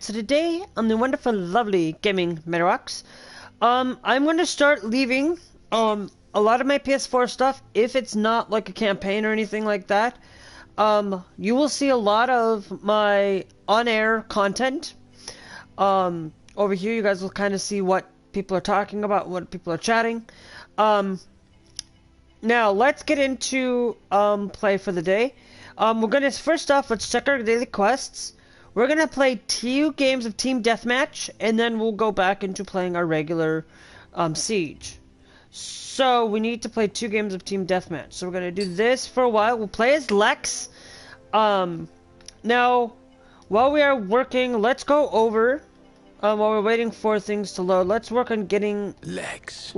Alright, so today on the wonderful, lovely Gamingmadirocks, I'm going to start leaving, a lot of my PS4 stuff, if it's not like a campaign or anything like that. You will see a lot of my on-air content. Over here you guys will kind of see what people are talking about, what people are chatting. Now, let's get into, play for the day. We're gonna, first off, let's check our daily quests. We're gonna play 2 games of Team Deathmatch, and then we'll go back into playing our regular, Siege. So, we need to play 2 games of Team Deathmatch. So we're gonna do this for a while. We'll play as Lex. Now, while we are working, let's go over, while we're waiting for things to load, let's work on getting Lex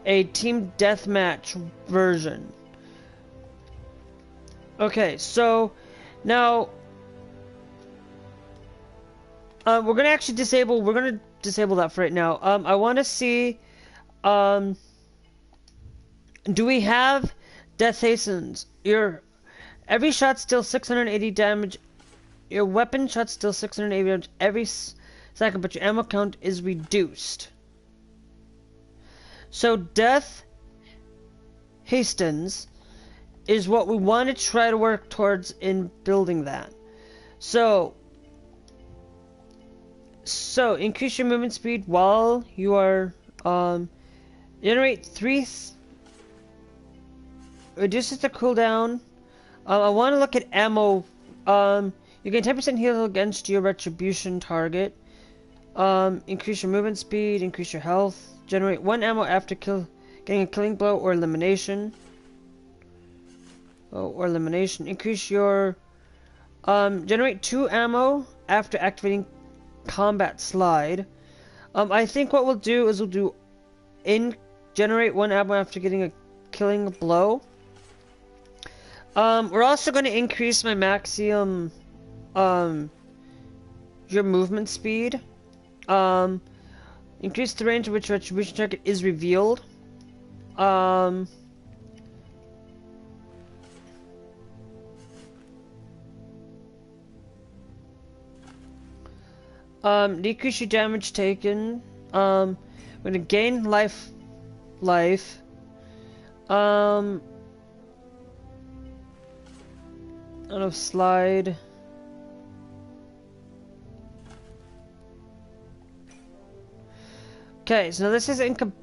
a Team Deathmatch version. Okay, so now we're gonna actually disable. We're gonna disable that for right now. I want to see. Do we have Death Hastens? Every shot deals 680 damage. Your weapon shots deal 680 damage every second, but your ammo count is reduced. So Death Hastens is what we want to try to work towards in building that. So increase your movement speed while you are generate 3 reduces the cooldown. I want to look at ammo. You gain 10% heal against your retribution target. Increase your movement speed, increase your health, generate 1 ammo after getting a killing blow or elimination. Increase your generate 2 ammo after activating combat slide. I think what we'll do is generate 1 ammo after getting a killing blow. We're also going to increase my maximum your movement speed. Increase the range at which retribution target is revealed. Decrease your damage taken. We're gonna gain life. Out of slide. Okay, so now this is incompatible.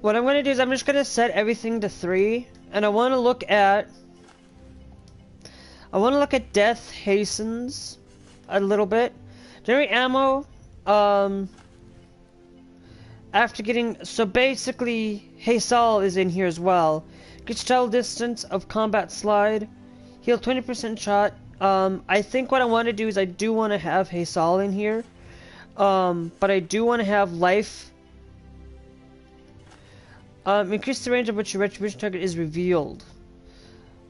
What I'm gonna do is I'm just gonna set everything to 3. And I want to look at Death Hastens a little bit. Generate ammo. After getting, so basically, Haysal is in here as well. Get travel distance of combat slide. Heal 20% shot. I think what I want to do is I do want to have Haysal in here. But I do want to have life. Increase the range of which your retribution target is revealed.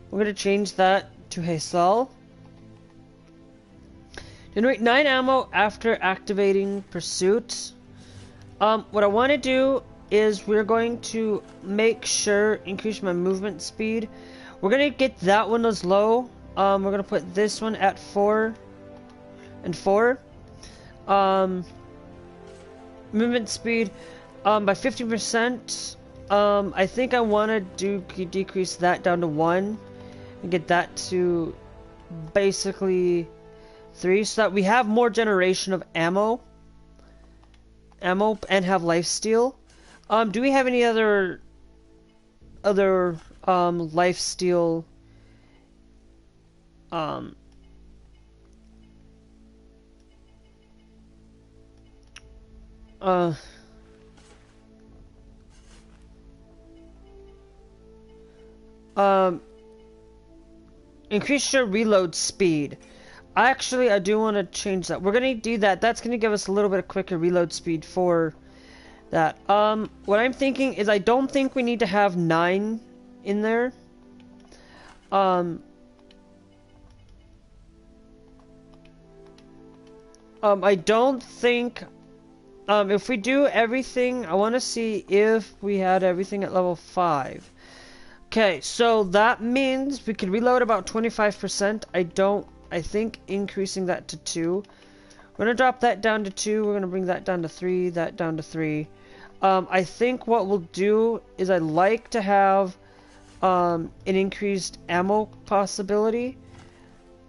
We're going to change that to Haysal. Generate 9 ammo after activating pursuit. What I want to do is we're going to make sure increase my movement speed. We're going to get that one as low. We're going to put this one at 4 and 4. Movement speed by 50%. I think I want to decrease that down to 1 and get that to basically 3 so that we have more generation of ammo and have lifesteal. Do we have any other lifesteal increase your reload speed. I do want to change that. We're going to do that. That's going to give us a little bit of quicker reload speed for that. What I'm thinking is I don't think we need to have 9 in there. I don't think if we do everything, I want to see if we had everything at level 5. Okay, so that means we can reload about 25%. I think increasing that to 2. We're gonna drop that down to 2. We're gonna bring that down to 3, that down to 3. I think what we'll do is I'd like to have an increased ammo possibility,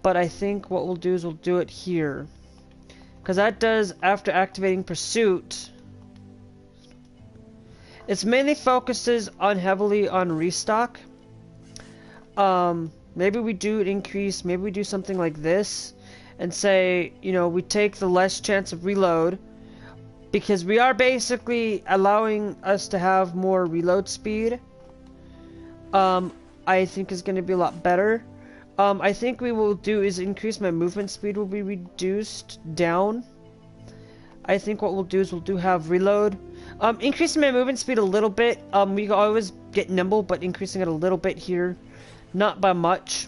but I think what we'll do is we'll do it here. Because that does, after activating Pursuit, it's mainly focuses on heavily on restock. Maybe we do an increase, maybe we do something like this, and say, you know, we take the less chance of reload, because we are basically allowing us to have more reload speed. I think is going to be a lot better. I think we will do is increase my movement speed will be reduced down. I think what we'll do is we'll do have reload. Increasing my movement speed a little bit. We can always get nimble, but increasing it a little bit here. Not by much.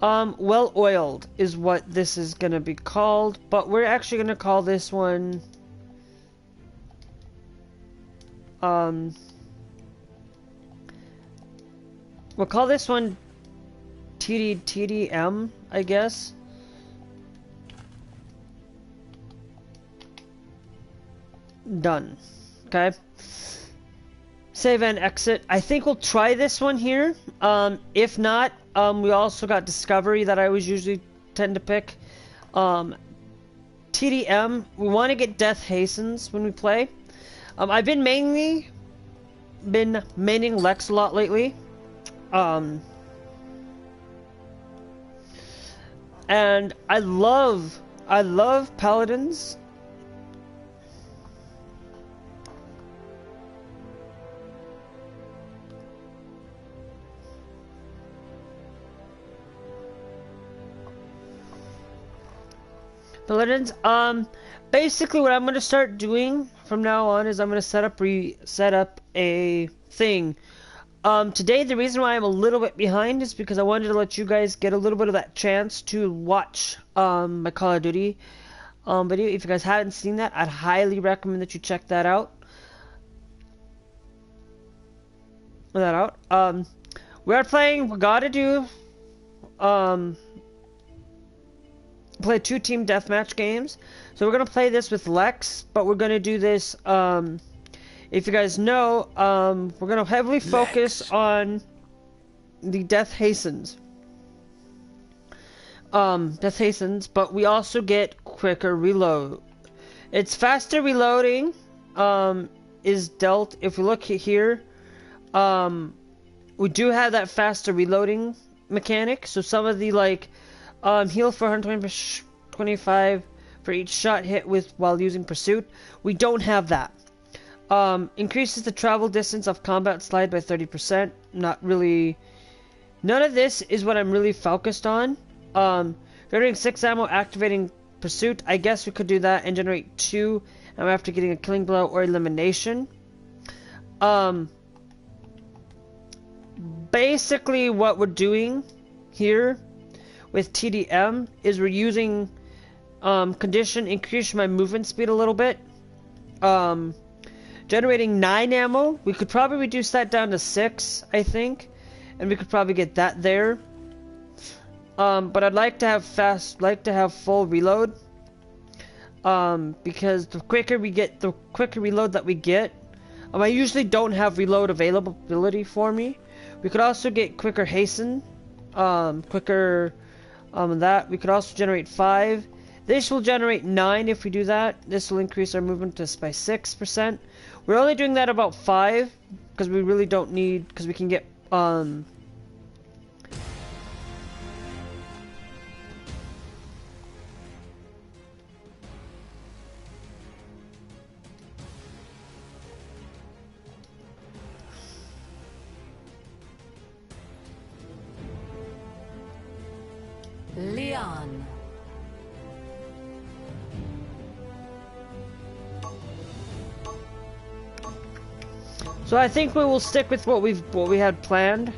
Well oiled is what this is going to be called, but we're actually going to call this one we'll call this one TDM, I guess. Done. Okay. Save and exit. I think we'll try this one here. If not, we also got Discovery that I always usually tend to pick. TDM, we want to get Death Hastens when we play. I've been maining Lex a lot lately. And I love Paladins. Basically what I'm going to start doing from now on is I'm going to set up a thing. Today the reason why I'm a little bit behind is because I wanted to let you guys get a little bit of that chance to watch my Call of Duty video. If you guys haven't seen that, I'd highly recommend that you check that out. We are playing, we gotta do play 2 team deathmatch games. So we're gonna play this with Lex, but we're gonna do this if you guys know, we're gonna heavily focus on the Death Hastens. But we also get quicker reload. It's faster reloading is dealt. If we look here, we do have that faster reloading mechanic. So some of the heal for 125 for each shot hit with while using Pursuit. We don't have that. Increases the travel distance of combat slide by 30%. Not really. None of this is what I'm really focused on. Generating 6 ammo, activating Pursuit. I guess we could do that and generate 2 ammo after getting a killing blow or elimination. Basically what we're doing here with TDM is we're using condition, increase my movement speed a little bit. Generating 9 ammo. We could probably reduce that down to 6, I think, and we could probably get that there. But I'd like to have full reload. Because the quicker reload that we get. I usually don't have reload availability for me. We could also get quicker hasten. That. We could also generate 5. This will generate 9 if we do that. This will increase our movement by 6%. We're only doing that about 5 because we really don't need, because we can get Leon. So I think we will stick with what we had planned.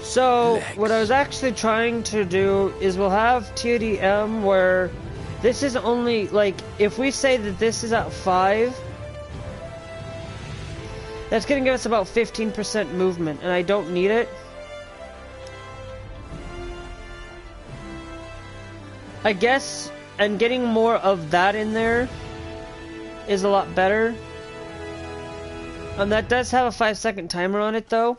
So what I was actually trying to do is we'll have TDM where This is only, like, if we say that this is at 5, that's gonna give us about 15% movement, and I don't need it. I guess, and getting more of that in there is a lot better. That does have a 5-second timer on it, though.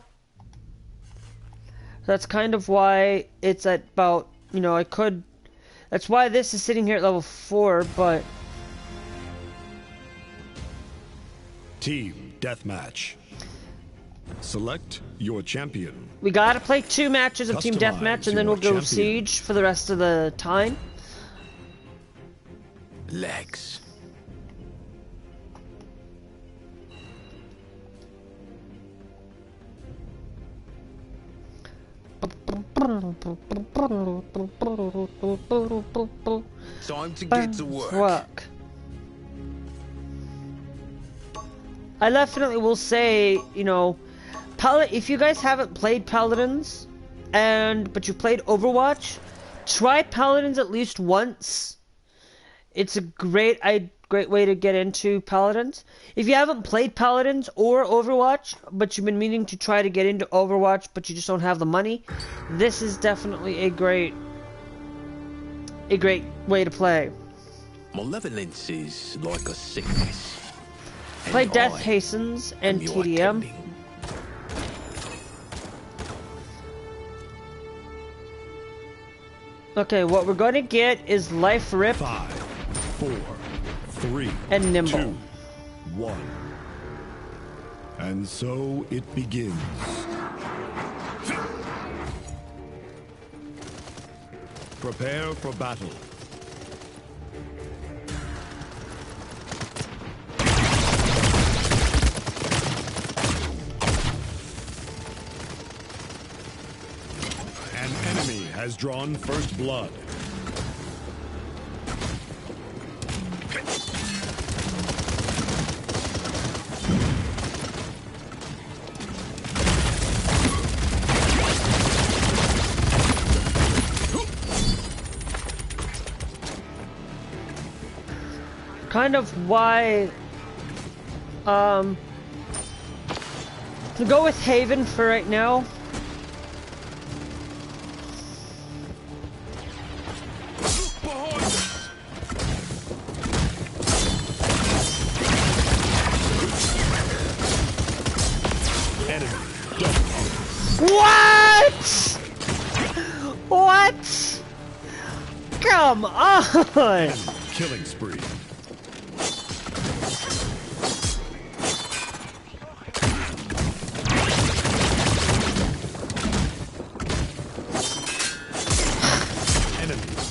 That's kind of why it's at about, you know, that's why this is sitting here at level 4, but... Team Deathmatch. Select your champion. We gotta play 2 matches of Team Deathmatch, and then we'll go Siege for the rest of the time. Legs. Time to get to work. I definitely will say, you know, if you guys haven't played Paladins, but you played Overwatch, try Paladins at least once. It's a great way to get into Paladins. If you haven't played Paladins or Overwatch, but you've been meaning to try to get into Overwatch, but you just don't have the money, this is definitely a great way to play. Malevolence is like a sickness. Play Death Hastens and TDM. Okay, what we're going to get is Life Rip. 5, 4, 3, and Nimble. 2, 1. And so it begins. Prepare for battle. An enemy has drawn first blood. Kind of why, to go with Haven for right now. What? What? Come on! Killing spree.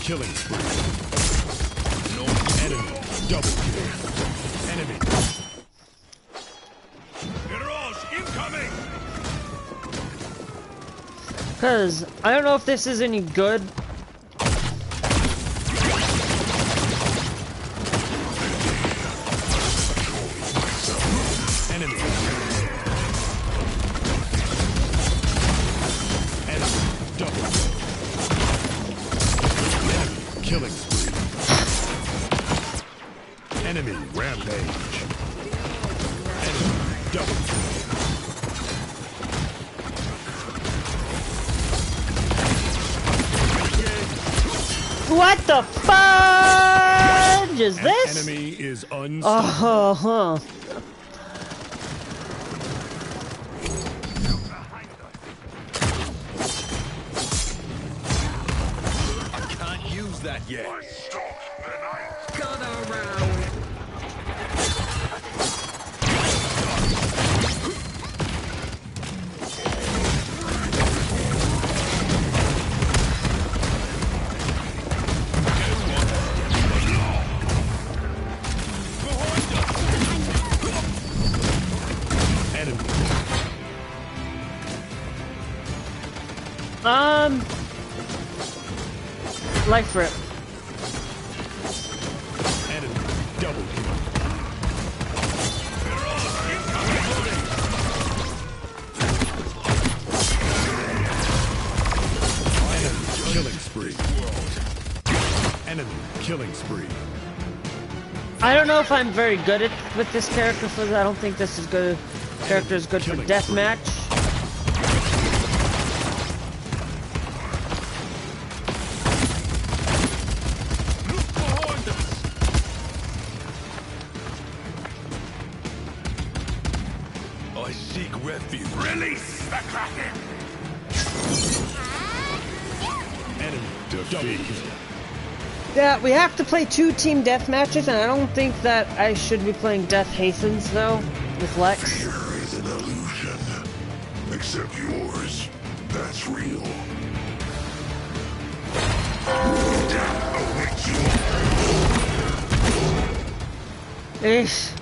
Killing spree. No enemy. Double kill. Enemy. Mirage incoming. Cause I don't know if this is any good. Enemy. Enemy. Double kill. Killing spree. Enemy rampage. Enemy double kill. What the fudge is this? Enemy is unstoppable. That yet. Got around. Life Rip. Enemy double kill. Enemy killing spree. Enemy killing killing spree. I don't know if I'm very good at with this character for that. I don't think this is good. Character is good for deathmatch. I seek refuge. Release the Kraken! Enemy defeated. Yeah, we have to play 2 team deathmatches, and I don't think that I should be playing Death Hastens though with Lex. Fear is an illusion, except yours. That's real. Death awaits you. Eesh.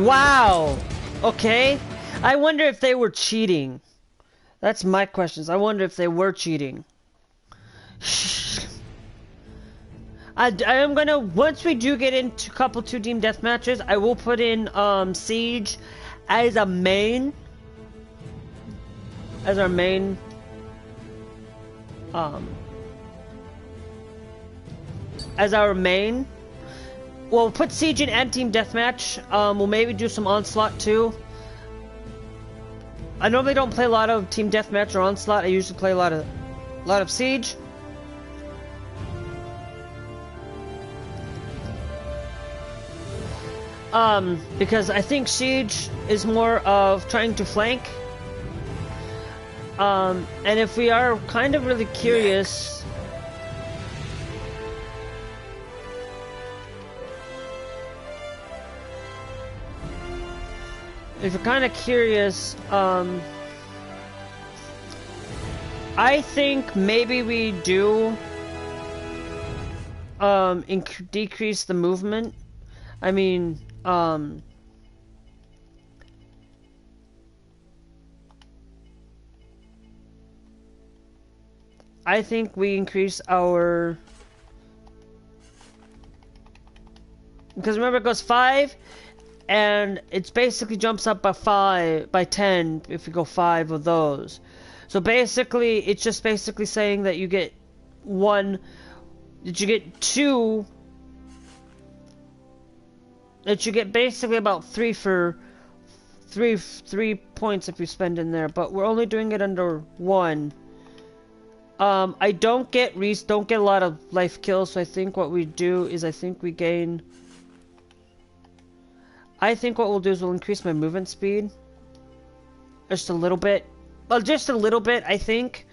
Wow. Okay. I wonder if they were cheating. That's my questions. I wonder if they were cheating. I am gonna, once we do get into a couple 2 team death matches, I will put in Siege as a main. As our main. As our main. We'll put Siege in and team deathmatch. We'll maybe do some Onslaught too. I normally don't play a lot of team deathmatch or Onslaught. I usually play a lot of Siege. Because I think Siege is more of trying to flank. And if we are kind of really curious. If you're kind of curious, I think maybe we do decrease the movement. I mean, I think we increase our, because remember it goes 5. And it's basically jumps up by 10 if you go 5 of those. So basically, it's just basically saying that you get 2, that you get basically about 3 for 3 points if you spend in there. But we're only doing it under 1. I don't get a lot of life kills. So I think what we do is I think what we'll do is we'll increase my movement speed. Just a little bit. Well, just a little bit, I think.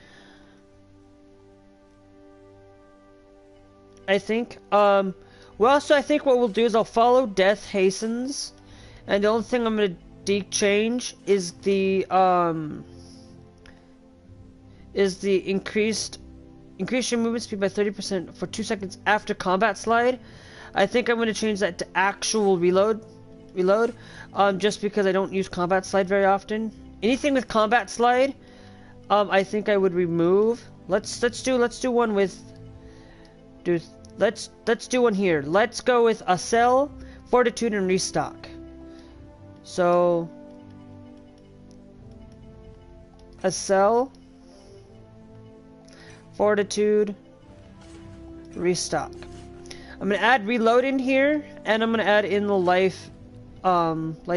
Well, also, I think what we'll do is I'll follow Death Hastens. And the only thing I'm going to change is the increase your movement speed by 30% for 2 seconds after combat slide. I think I'm going to change that to actual reload, just because I don't use combat slide very often. Anything with combat slide, I think I would remove. Let's do one with, let's do one here. Let's go with Aslo, Fortitude, and Restock. So Aslo, Fortitude, Restock. I'm gonna add reload in here, and I'm gonna add in the life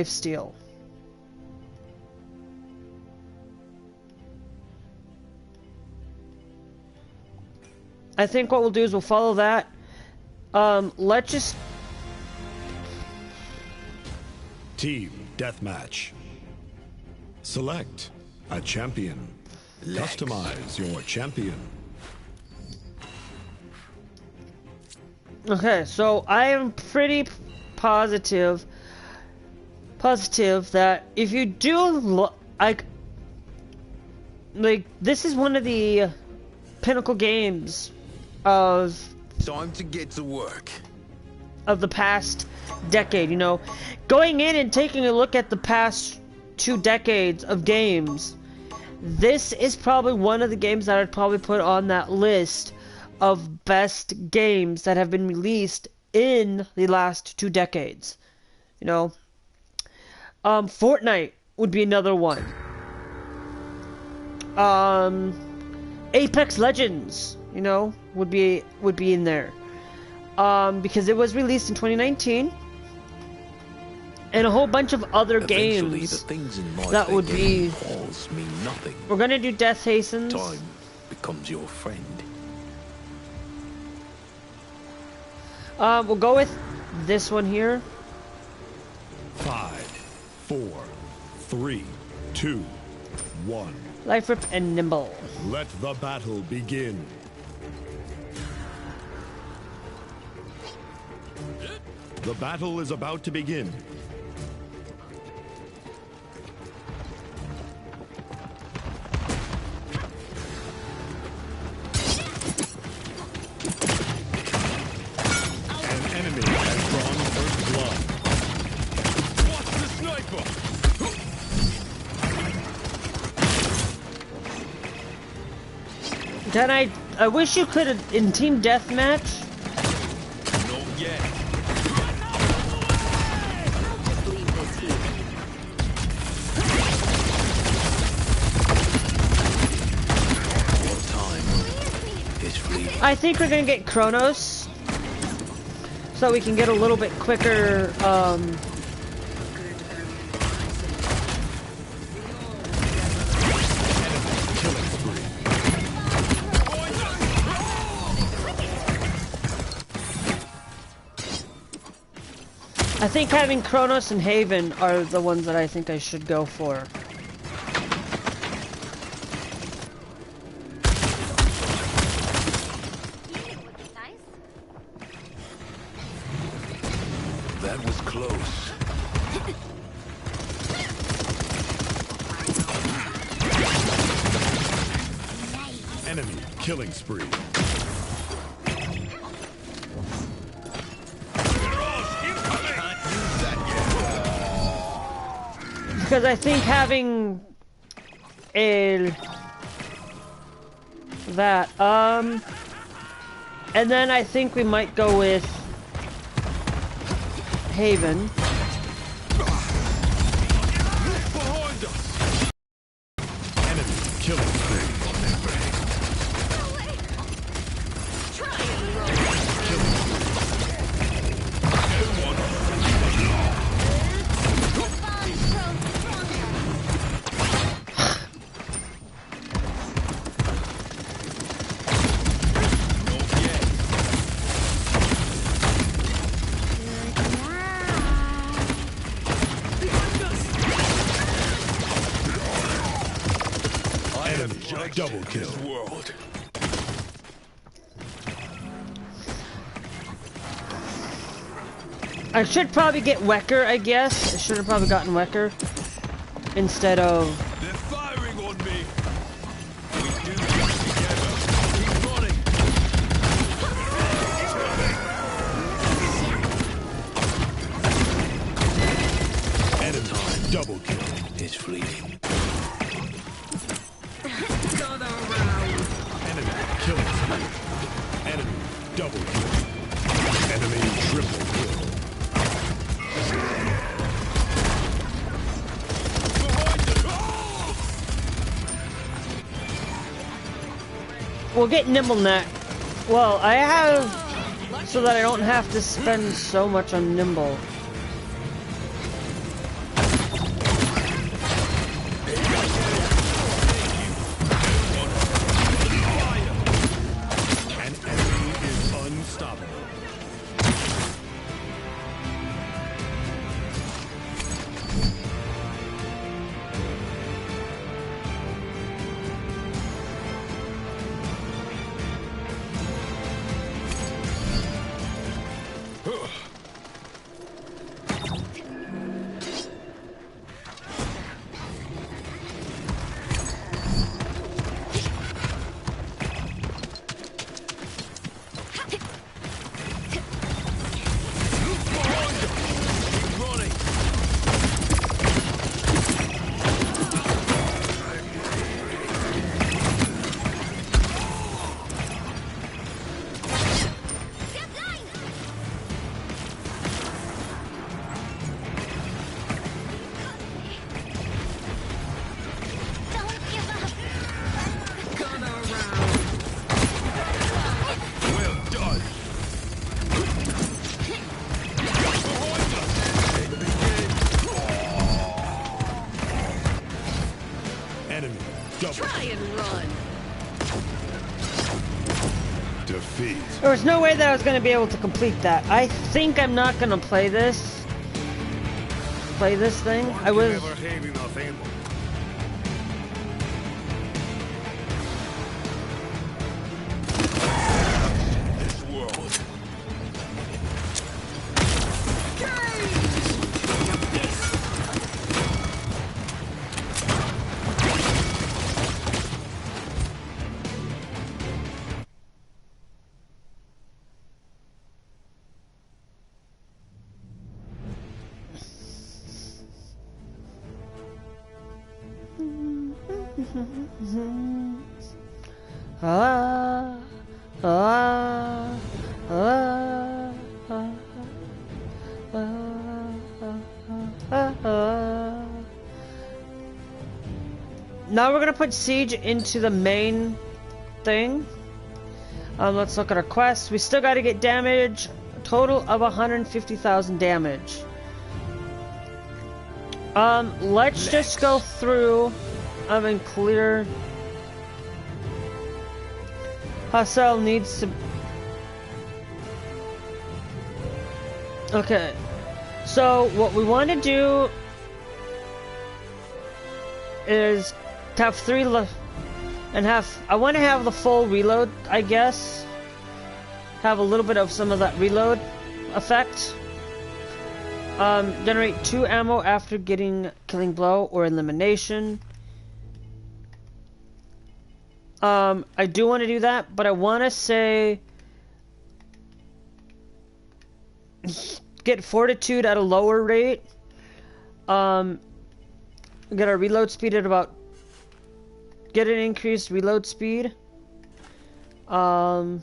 steal. I think what we'll do is we'll follow that. Let's just Team Deathmatch. Select a champion. Customize your champion. Okay, so I am pretty positive that if you do like this is one of the pinnacle games of Time to get to work. Of the past decade, you know, going in and taking a look at the past 2 decades of games, this is probably one of the games that I'd probably put on that list of best games that have been released in the last 2 decades. You know, Fortnite would be another one. Apex Legends, you know, would be in there. Because it was released in 2019. And a whole bunch of other Eventually, games the things in life that would be... halls mean nothing. We're gonna do Death Hastens. Time becomes your friend. We'll go with this one here. 5, 4, 3, 2, 1. Life Rip and Nimble. Let the battle begin. The battle is about to begin. An enemy has drawn first blood. Watch the sniper! Then I wish you could in team deathmatch. Not yet. I think we're gonna get Kronos, so we can get a little bit quicker. I think having Kronos and Haven are the ones that I think I should go for. That was close. Enemy killing spree. Because I think having that, and then I think we might go with Haven. Enemy killing spree. Double kill. World. I should probably get Wecker, I guess. I should have probably gotten Wecker instead of... They're firing on me. We do this together. Keep running. Enemy double kill. It's fleeting. Enemy killing spree. Enemy double kill. Enemy triple kill. We'll get Nimble Neck. Well, I have... so that I don't have to spend so much on Nimble. An enemy is unstoppable. defeat. There was no way that I was going to be able to complete that. I think I'm not going to play this. Play this thing. I was. Never have enough ammo. This world. Ah, ah, ah, ah, ah. Now we're gonna put Siege into the main thing. Let's look at our quests. We still gotta get damage, a total of 150,000 damage. Let's just go through and clear. Hostile needs to. Okay, so what we want to do is have and have. I want to have the full reload, I guess. Have a little bit of some of that reload effect. Generate 2 ammo after getting killing blow or elimination. I do want to do that, but I want to say get fortitude at a lower rate. Get our reload speed at about. Get an increased reload speed. And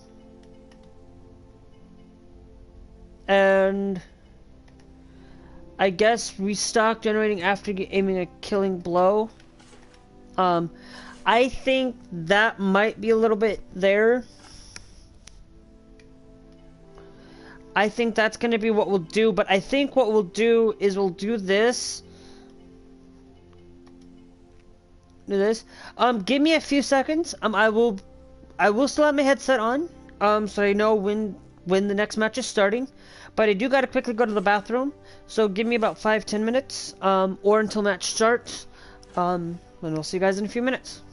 I guess restock generating after aiming a killing blow. I think that might be a little bit there. I think that's going to be what we'll do, but I think what we'll do is we'll do this. Do this. Give me a few seconds. I will still have my headset on. So I know when the next match is starting. But I do gotta quickly go to the bathroom. So give me about 5-10 minutes. Or until match starts. And we'll see you guys in a few minutes.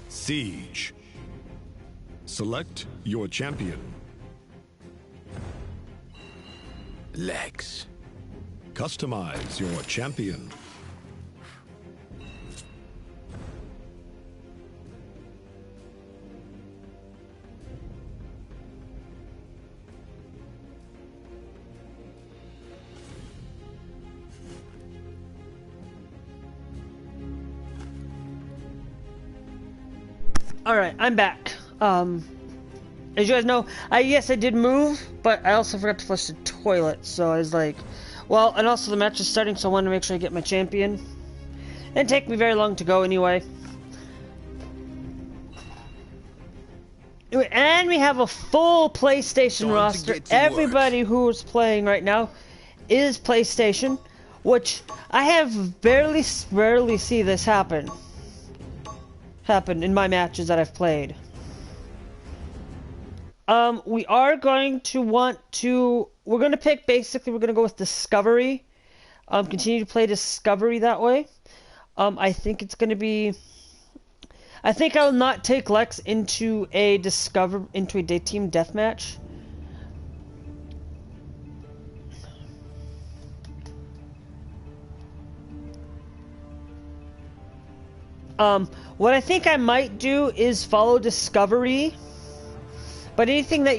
Siege. Select your champion. Legs. Customize your champion. Alright, I'm back. As you guys know, yes, I did move, but I also forgot to flush the toilet, so I was like, well, and also the match is starting, so I wanted to make sure I get my champion. It didn't take me very long to go anyway. And we have a full PlayStation roster. Everybody who's playing right now is PlayStation, which I have rarely see this happen in my matches that I've played. We are going to we're going to pick, basically, we're going to go with Discovery. Continue to play Discovery that way. I think it's going to be, I think I'll not take Lex into a team deathmatch. What I think I might do is follow Discovery, but anything that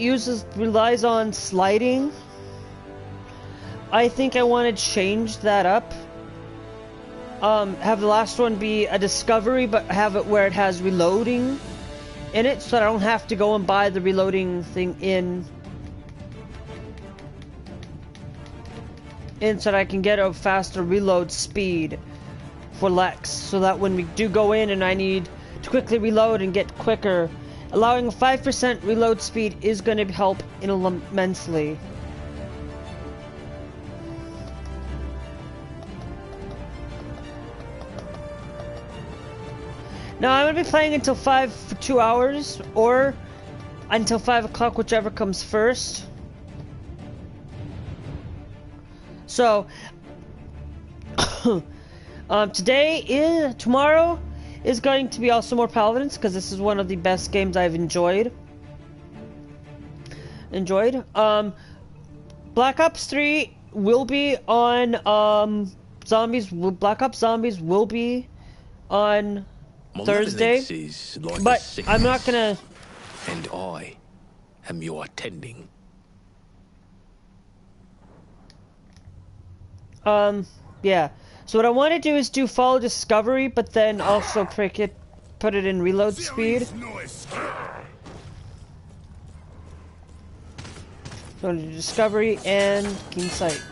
relies on sliding, I think I want to change that up. Have the last one be a Discovery, but have it where it has reloading in it, so I don't have to go and buy the reloading thing so that I can get a faster reload speed for Lex, so that when we do go in and I need to quickly reload and get quicker, allowing a 5% reload speed is going to help immensely. Now I'm going to be playing until 5 for 2 hours, or until 5 o'clock, whichever comes first. So, tomorrow is going to be also more Paladins, because this is one of the best games I've enjoyed. Black Ops 3 will be on, Black Ops Zombies will be on Thursday, but I'm not gonna... And I am your attending. Yeah. So what I want to do is follow Discovery, but then also put it in reload speed. Going to Discovery and Keen Sight.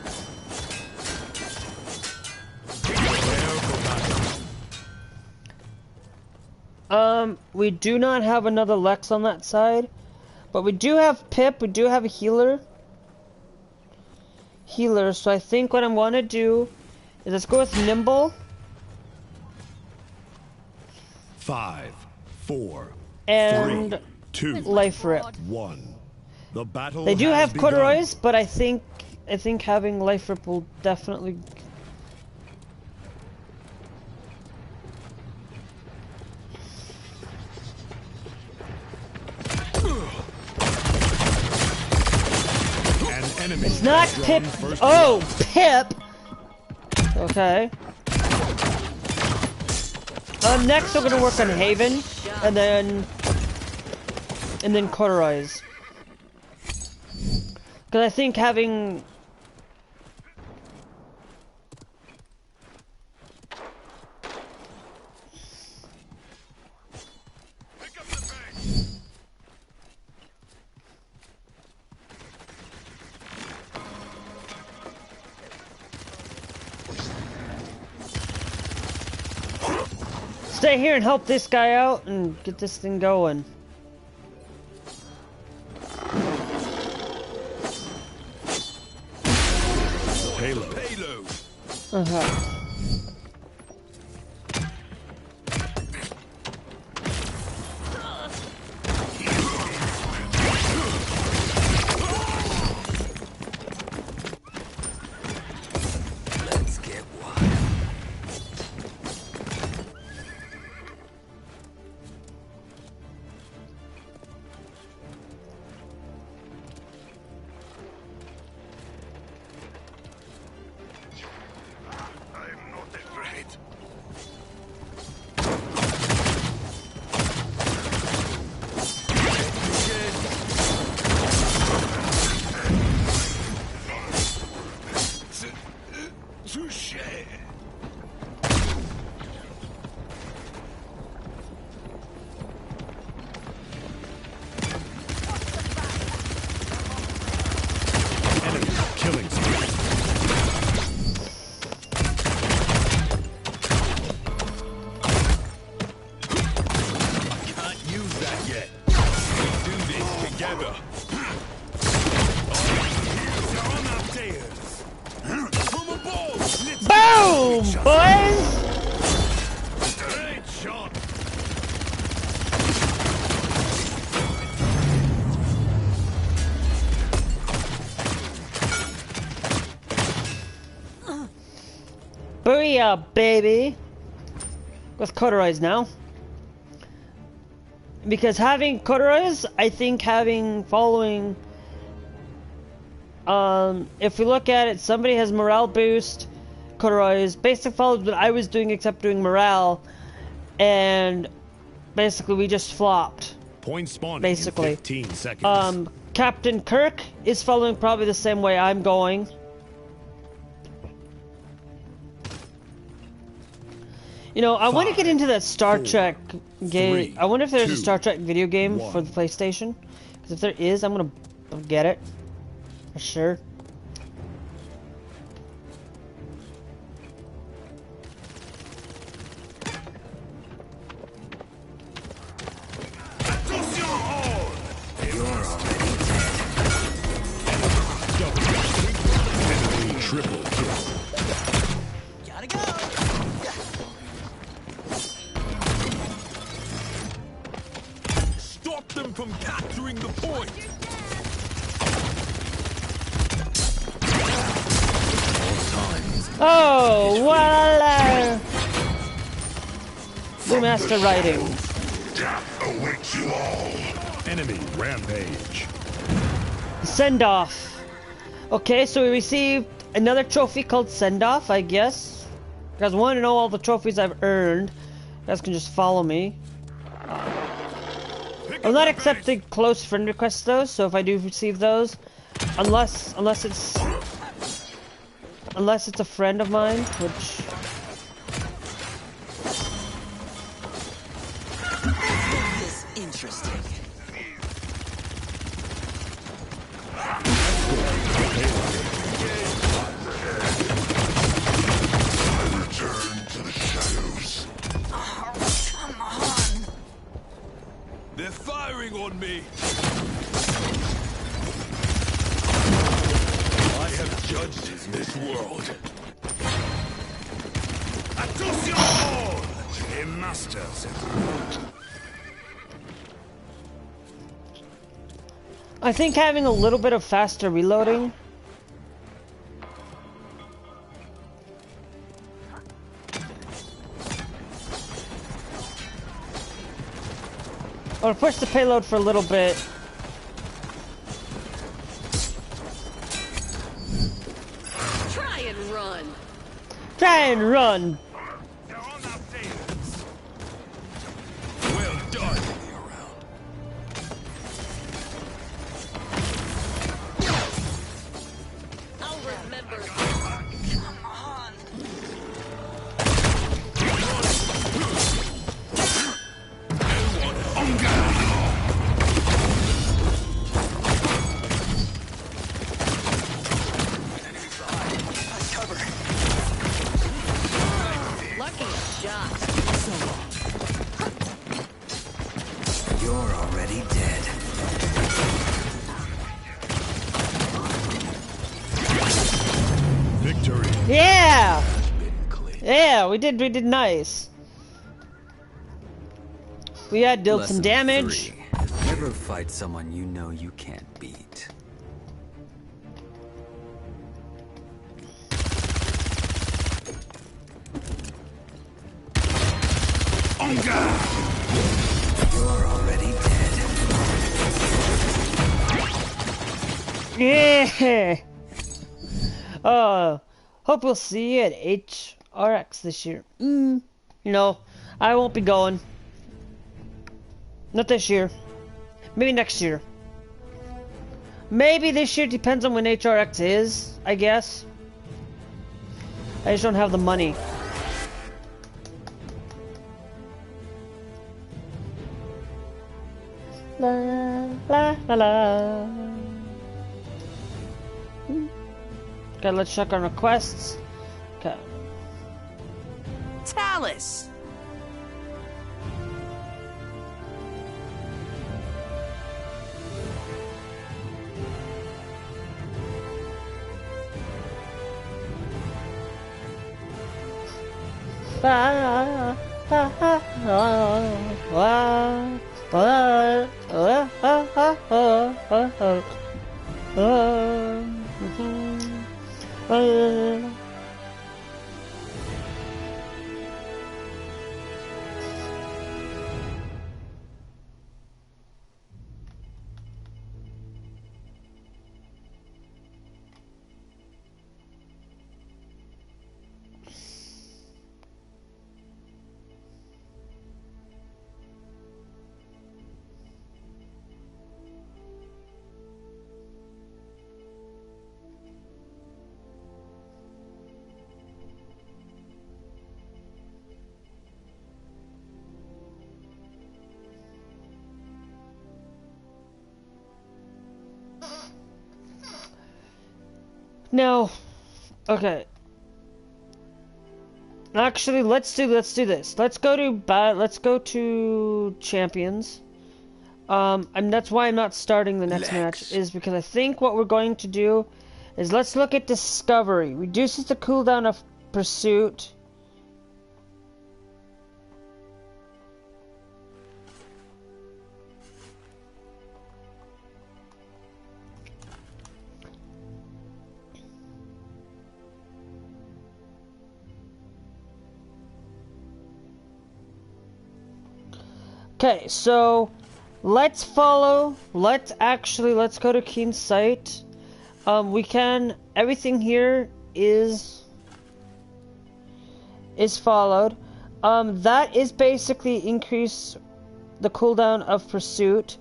We do not have another Lex on that side, but we do have Pip, we do have a healer. So I think what I'm going to do is let's go with Nimble. 5, 4, and 3, 2, Life Rip. 1. The battle They do has have begun. corduroys, but I think having Life Rip will definitely... It's not Pip. Oh, Pip. Okay. Next we're gonna work on Haven, and then corduroys. Because I think having... Stay here and help this guy out and get this thing going. Payload. Uh-huh. Boom, boys! Booyah, baby! With corduroys now. Because having corduroys, I think following... if we look at it, somebody has morale boost, corduroys, basic follows what I was doing except doing morale, and basically we just flopped. Point spawning Basically. in 15 seconds. Captain Kirk is following probably the same way I'm going. You know, I want to get into that Star Trek game. I wonder if there's a Star Trek video game for the PlayStation. Because if there is, I'm gonna get it. For sure. Triple kill. Gotta go. Stop them from capturing the point. Oh, voila! Blue Master Riding. Death awaits you all. Enemy rampage. Send off. Okay, so we received another trophy called Send Off, I guess. You guys want to know all the trophies I've earned? You guys can just follow me. I'm not accepting close friend requests though, so if I do receive those, unless it's a friend of mine, which This is interesting. Return to the shadows. Oh, come on. They're firing on me. I have judged this world. Attention! A master. I think having a little bit of faster reloading. Or push the payload for a little bit. Try and run. Try and run. They're on our tails. Well done. I'll remember. Come on. Cover. Lucky shot. You're already dead. Victory. Yeah! Been clean. Yeah, we did nice. We had dealt some Lesson damage. 3. Never fight someone you know you can't beat. You're already dead. Yeah! Hope we'll see you at HRX this year. You know, I won't be going. Not this year. Maybe next year. Maybe this year, depends on when HRX is, I guess. I just don't have the money. La la la la. Okay, let's check on requests. Okay. Talus. Now, okay. Actually, let's do this. Let's go to champions. And that's why I'm not starting the next match, is because I think what we're going to do is let's look at discovery. Reduces the cooldown of pursuit. Okay, so let's go to Keen's site. Everything here is followed. That is basically increase the cooldown of pursuit.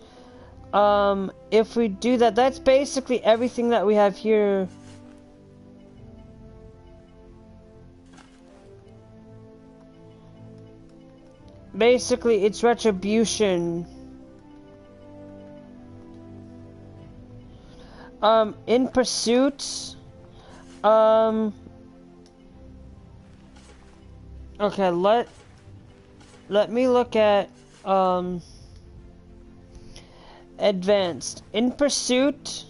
If we do that, that's basically everything that we have here. Basically, it's retribution. In pursuit, okay, let me look at, advanced. In pursuit,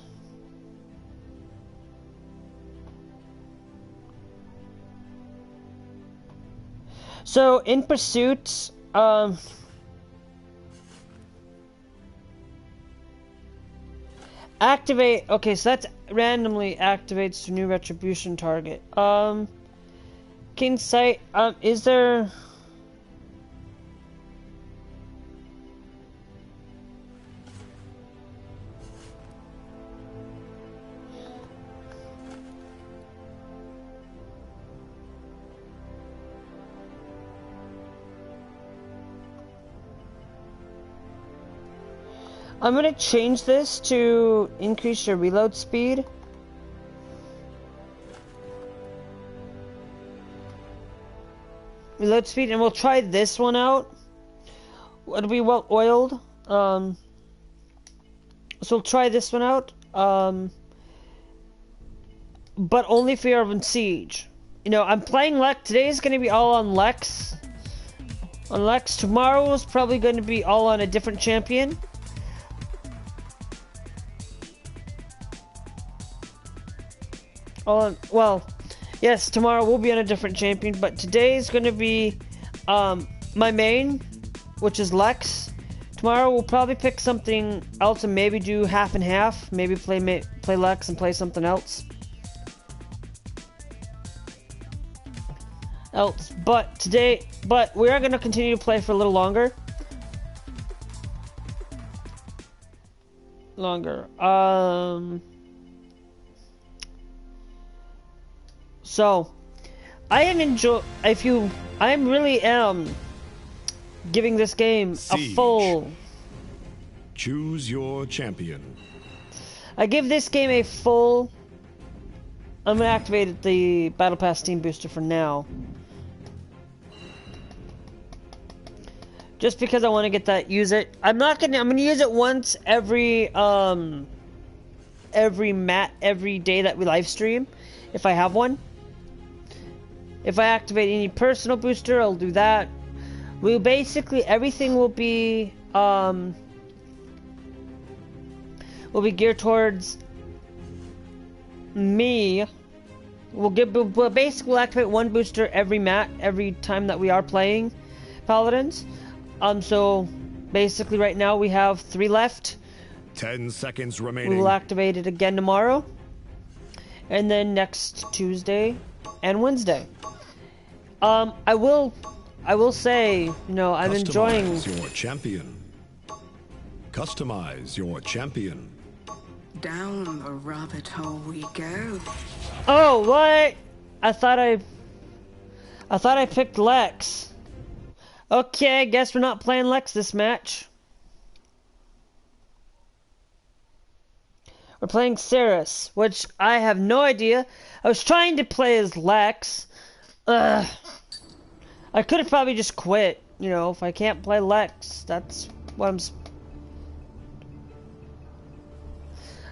so in pursuit, activate. Okay, so that's randomly activates to new retribution target. King site. Is there? I'm gonna change this to increase your reload speed. Reload speed, and we'll try this one out. It'll be well oiled. So we'll try this one out. But only if you're on Siege. You know, I'm playing Lex. Today is gonna be all on Lex. Tomorrow is probably going to be all on a different champion. Well, yes, tomorrow we'll be on a different champion, but today is going to be my main, which is Lex. Tomorrow we'll probably pick something else and maybe do half and half. Maybe play Lex and play something else. But we are going to continue to play for a little longer. So, I really am giving this game Siege. a full. Choose your champion. I give this game a full. I'm gonna activate the Battle Pass Team Booster for now, just because I want to get that. Use it. I'm gonna use it once every day that we live stream, if I have one. If I activate any personal booster, I'll do that. Everything will be geared towards me. We'll basically activate one booster every time that we are playing Paladins. So basically right now we have 3 left. 10 seconds remaining. We will activate it again tomorrow, and then next Tuesday and Wednesday. I will say, you know, I'm enjoying. Customize your champion. Customize your champion. Down the rabbit hole we go. Oh, what? I thought I picked Lex. Okay, I guess we're not playing Lex this match. We're playing Ceres, which I have no idea. I was trying to play as Lex. I could have probably just quit, you know, if I can't play Lex. That's what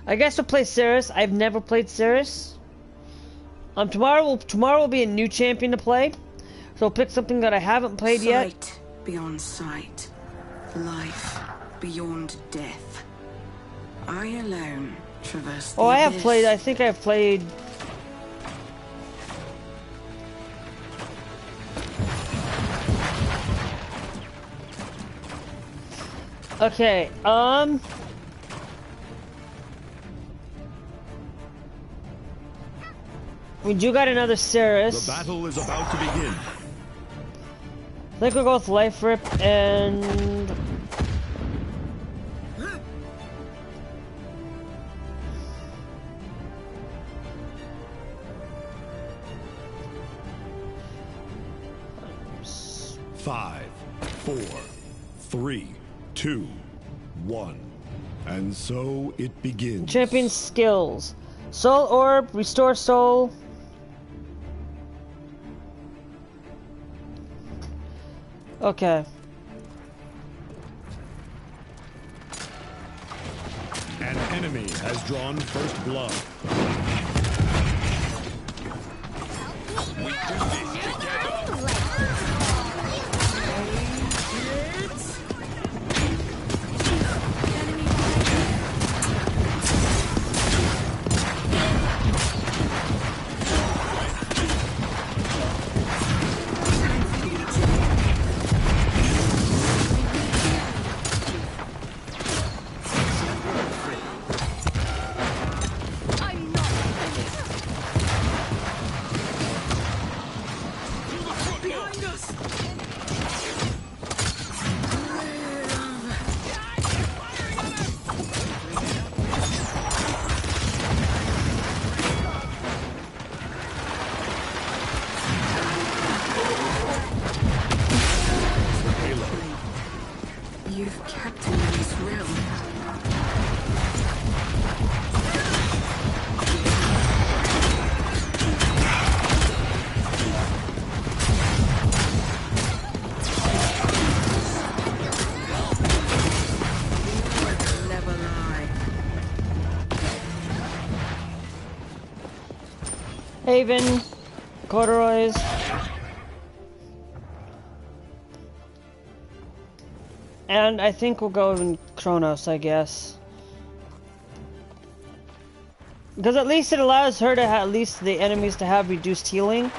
I guess we'll play Ceres. I've never played Ceres. Tomorrow will be a new champion to play. So pick something that I haven't played yet. Sight beyond sight. Life beyond death. I alone traverse the Oh, I have abyss. played. I think I've played. Okay. We do got another Ceres. The battle is about to begin. I think we'll go with Life Rip and... Five, 4, 3, 2, 1. And so it begins. Champion skills. Soul Orb, Restore Soul. Okay. An enemy has drawn first blood. We do this together. You've kept him in this realm. Never lie. Haven. Corduroys. And I think we'll go in Kronos, I guess. Because at least it allows her to at least the enemies to have reduced healing.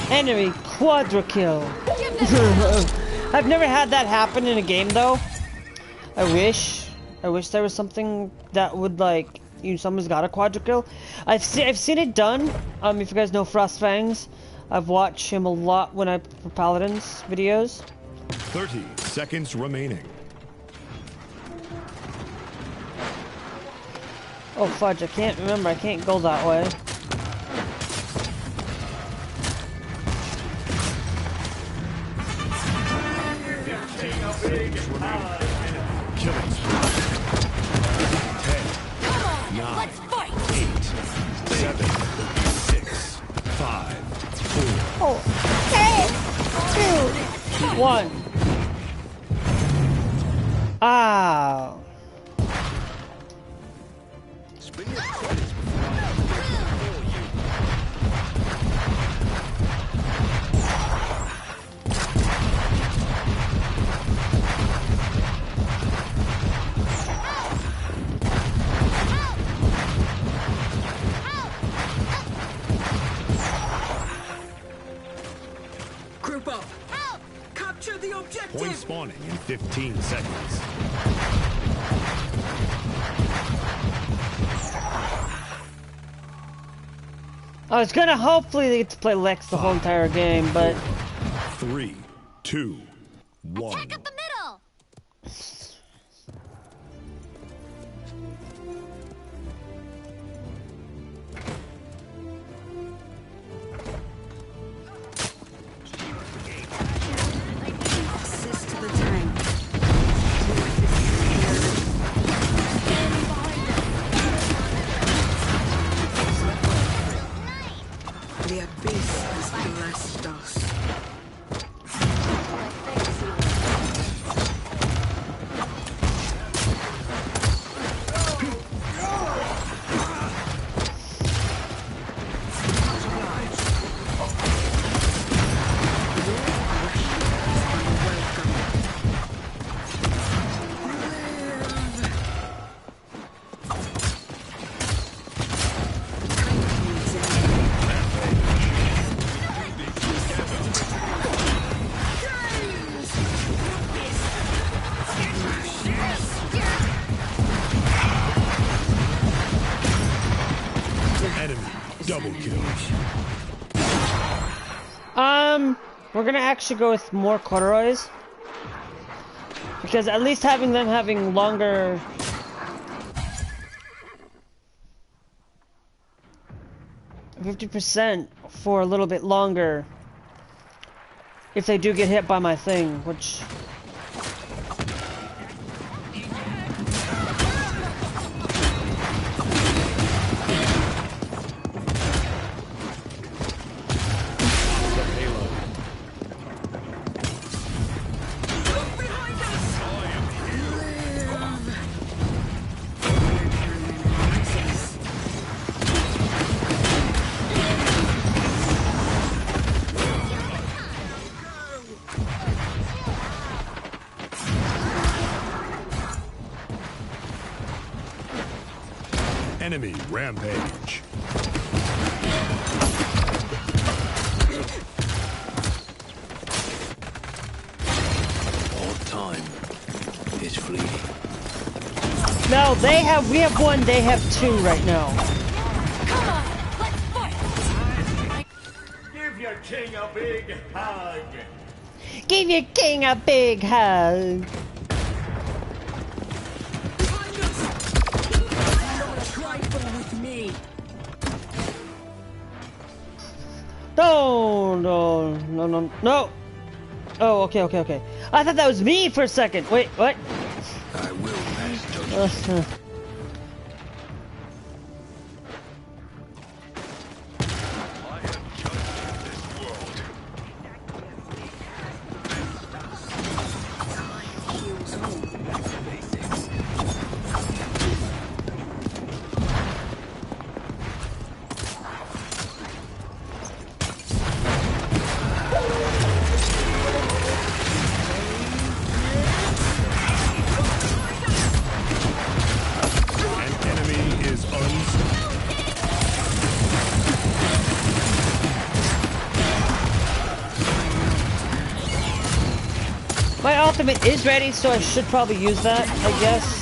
Enemy quadra kill. I've never had that happen in a game though. I wish there was something that would like someone's got a quadra kill. I've seen it done. If you guys know Frostfangs, I've watched him a lot when I for Paladins videos. 30 seconds remaining. Oh fudge! I can't remember. I can't go that way. Killing spree. 10, 9, 8, 7, 6, 5, 4. Oh, 3, 2, 1. Ah. Group up. Help! Capture the objective. Point spawning in 15 seconds. I was gonna hopefully get to play Lex the whole entire game, but 3, 2, 1. Attack up the middle! Assist the tank. The abyss has blessed us. Double kill. we're gonna actually go with more corduroys. Because at least having them having longer... %50% for a little bit longer if they do get hit by my thing, which... Enemy rampage. All time is fleeting. No, we have one, they have two right now. Come on, let's fight! Give your king a big hug. Give your king a big hug. No. Oh, okay. I thought that was me for a second. Wait, what? I will pass judgment. My ultimate is ready, so I should probably use that, I guess.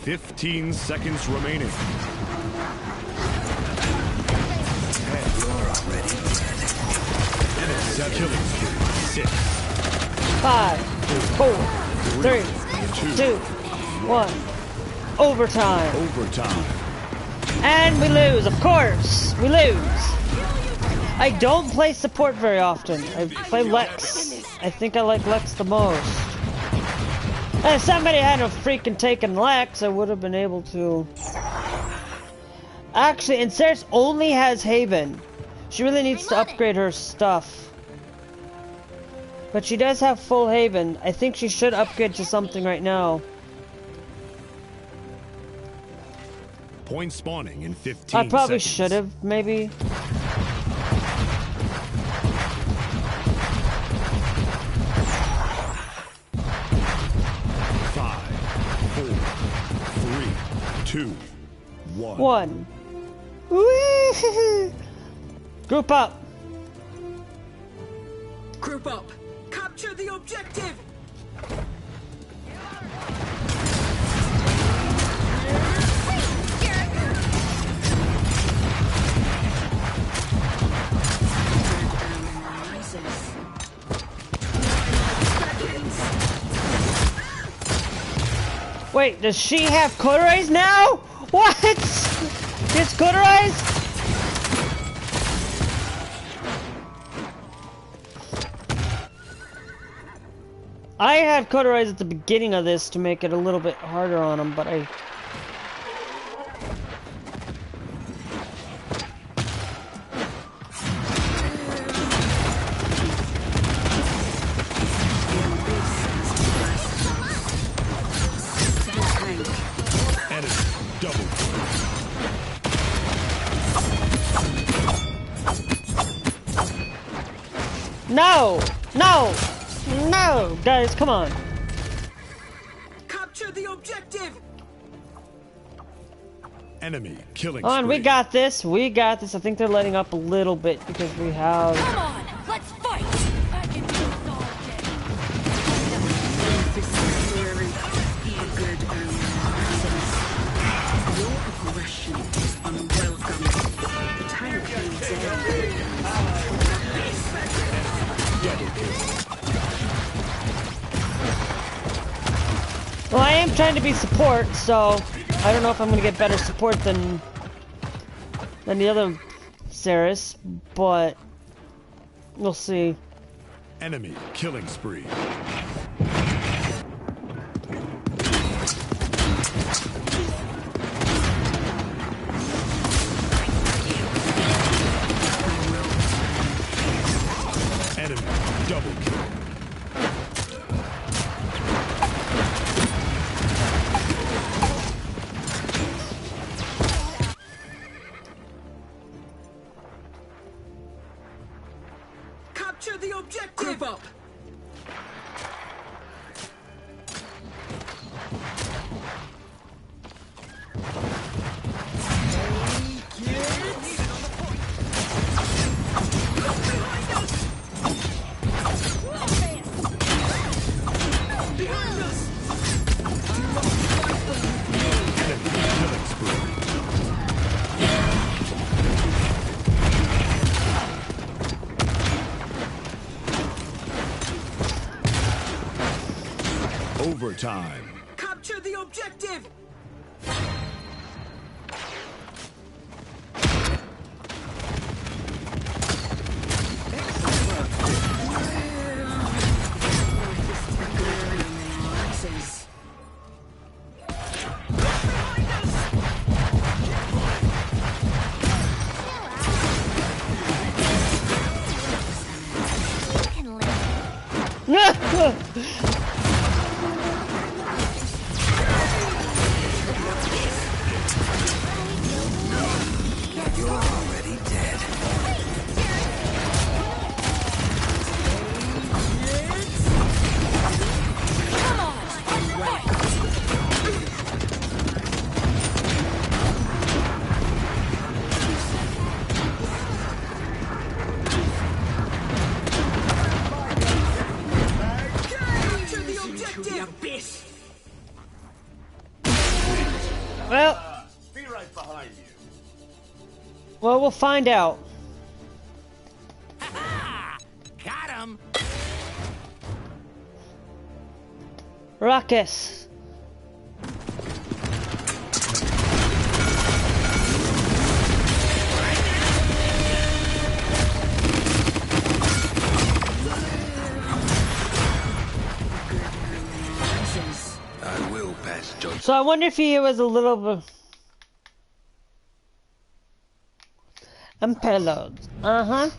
"15 seconds remaining. 7, 6, 5, 4, 3, 2, 1. Overtime. And we lose, of course. We lose. I don't play support very often. I play Lex. I think I like Lex the most. And if somebody hadn't freaking taken Lex, I would have been able to... Actually, and Ceres only has Haven. She really needs to upgrade her stuff. But she does have full Haven. I think she should upgrade to something right now. Point spawning in 15 I probably seconds. should have, maybe. Five, 4, 3, 2, 1. One. Woo-hoo-hoo. Group up. Group up. Capture the objective. Wait, does she have cauterized now? What? It's cauterized? I had cauterized at the beginning of this to make it a little bit harder on him, but I... Enemy double kill. No! No! No! Guys, come on. Capture the objective. Enemy killing Come on, we spree. got this. We got this. I think they're letting up a little bit because we have... Come on, let's fight! I can do this all day. This is clearing a good rises. Your aggression is unwelcome. The tank needs air. Well, I am trying to be support, so I don't know if I'm gonna get better support than the other Ceres, but we'll see. Enemy killing spree. Enemy double kill. Capture the objective. Group up. Enemy killing spree. Overtime. Capture the objective. Rises. You're already dead. Capture the objective. To the abyss. Well, Be right behind you. well, we'll find out. Got him. Ruckus. Rises. I will pass judgment. So I wonder if he was a little bit... Unparalleled. Uh-huh.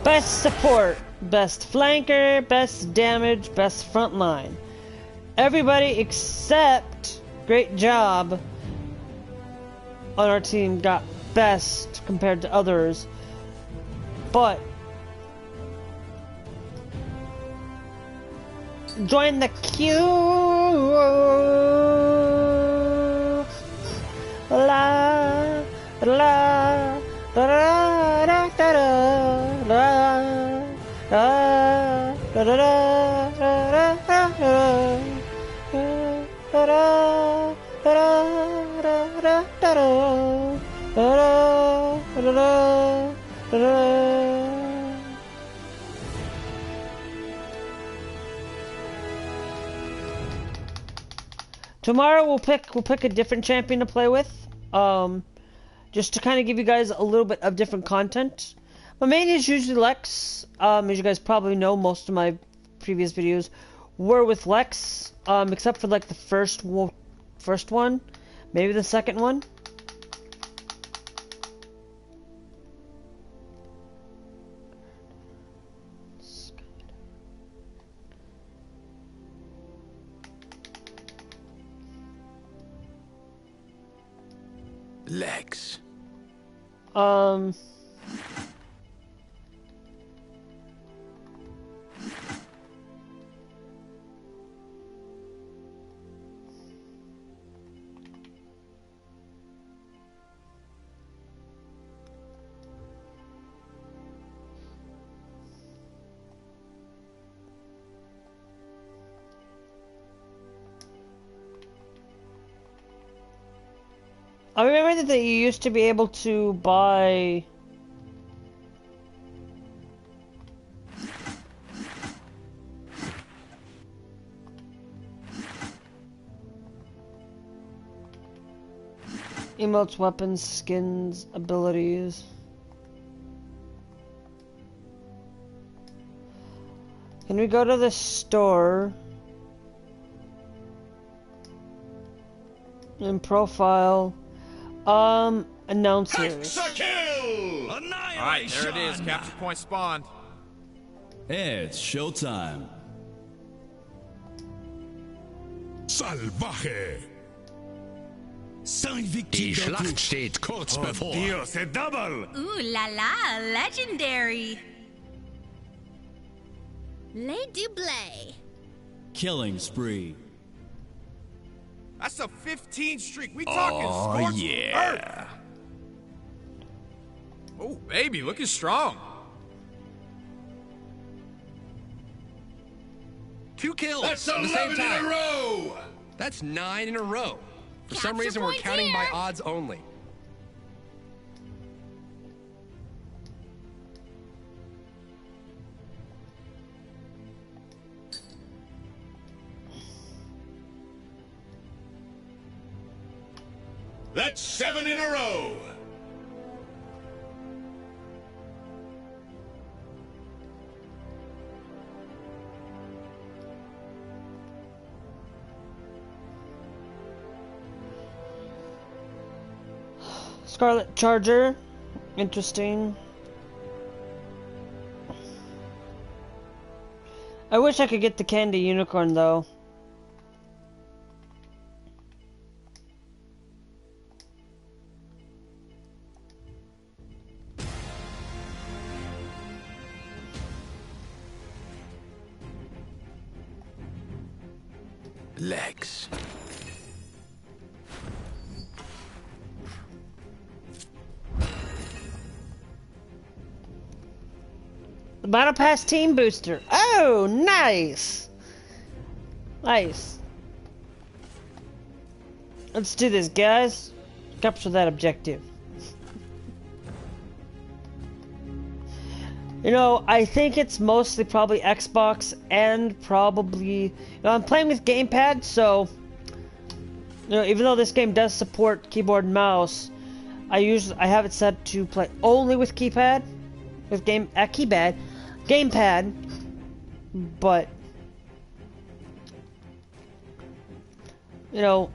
Best support, best flanker, best damage, best front line. Everybody except Great Job on our team got best compared to others. But join the queue. La la da da da da da da da. Tomorrow we'll pick a different champion to play with, just to kind of give you guys a little bit of different content. My main is usually Lex. As you guys probably know, most of my previous videos were with Lex, except for like the first one, maybe the second one. Lex. I remember that you used to be able to buy emotes, weapons, skins, abilities. Can we go to the store and profile? Announcers. Kill! Alright, there it is. Capture point spawned. It's showtime. Salvaje! Die Schlacht steht kurz bevor. Dios, a double! Ooh la la, legendary. Le Double. Killing spree. That's a 15 streak. We talking scorched earth. Oh, baby, looking strong. 2 kills That's at the same 11 time. in a row! That's 9 in a row. For some Capture reason, we're point counting by here. odds only. That's 7 in a row! Scarlet Charger. Interesting. I wish I could get the Candy Unicorn though. Lex. The Battle Pass Team Booster. Oh, nice! Nice. Let's do this, guys. Capture that objective. You know, I think it's mostly probably Xbox and probably... You know, I'm playing with gamepad, so... You know, even though this game does support keyboard and mouse, I have it set to play only with keypad. With gamepad. But... You know...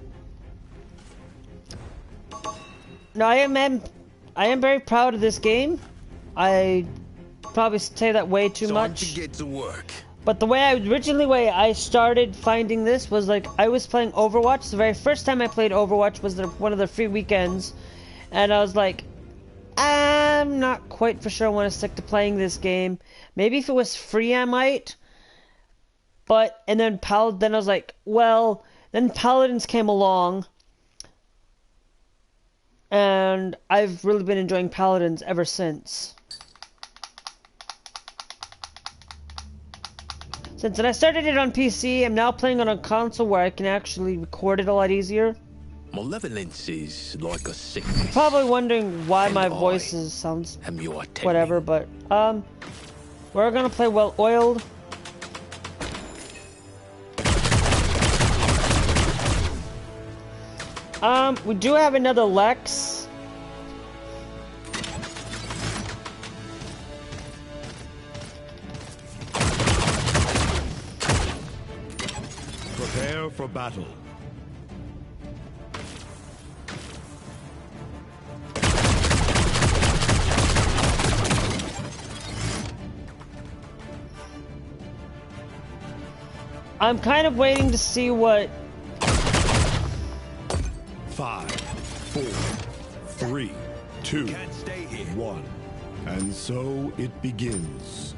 No, I am very proud of this game. I probably say that way too much. Time to get to work. But the way I started finding this was like I was playing Overwatch. The very first time I played Overwatch was one of the free weekends, and I was like, I'm not quite for sure I want to stick to playing this game. Maybe if it was free, I might. But and then I was like, well, then Paladins came along, and I've really been enjoying Paladins ever since. Since I started it on PC, I'm now playing on a console where I can actually record it a lot easier. Malevolence is like a sickness. Probably wondering why my voice sounds whatever, but we're gonna play Well Oiled. We do have another Lex. Prepare for battle. I'm kind of waiting to see what... 5, 4, 3, 2, 1. And so it begins.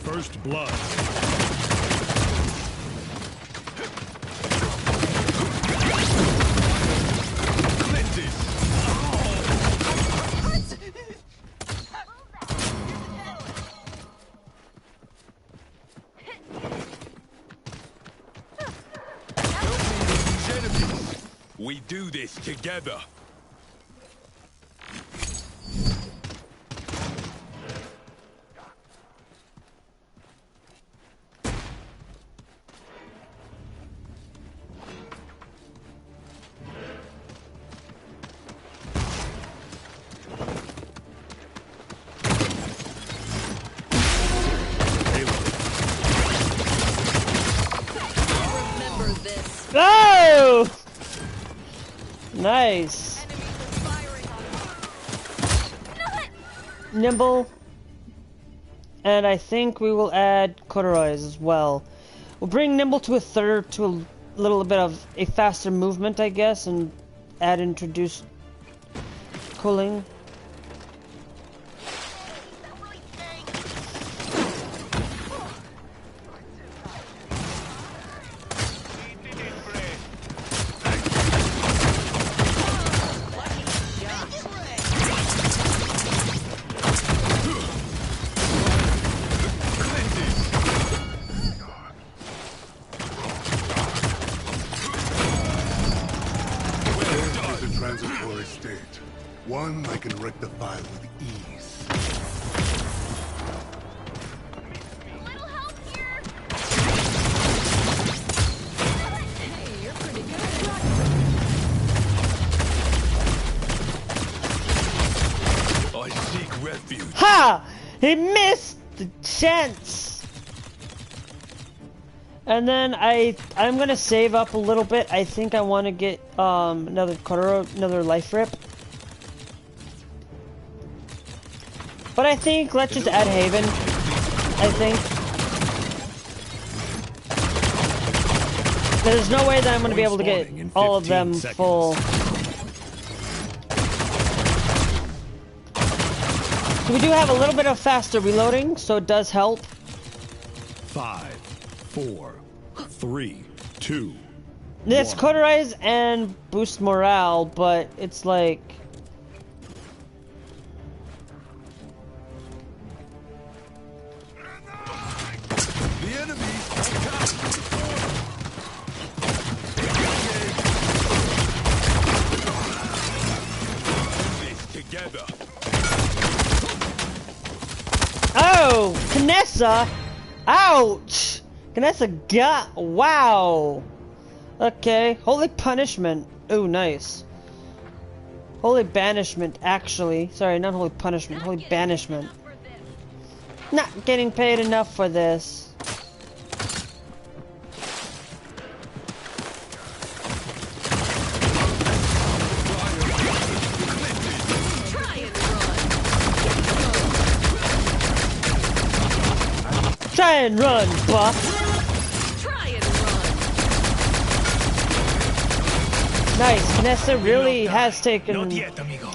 First blood. We do this together. Oh! Nice. Nimble. And I think we will add corduroys as well. We'll bring Nimble to a third to a little bit of a faster movement, I guess, and introduce cooling. Transitory state. One I can rectify with ease. Little help here. Hey, you're pretty good. I seek refuge. Ha! He missed the chance. And then I'm gonna save up a little bit. I think I want to get another life rip. But I think let's just add Haven. I think there's no way that I'm gonna be able to get all of them full. So we do have a little bit of faster reloading, so it does help. 5, 4, 3, 2. It's cauterize and boost morale, but it's like The enemy this together. oh, Knessa! Ouch! Knessa got wow. Okay, holy punishment. Ooh, nice. Holy banishment, actually. Sorry, not holy punishment. Holy banishment. Not getting paid enough for this. Try and run, buff. Try and run. Nice. Vanessa really has taken Not yet, amigo.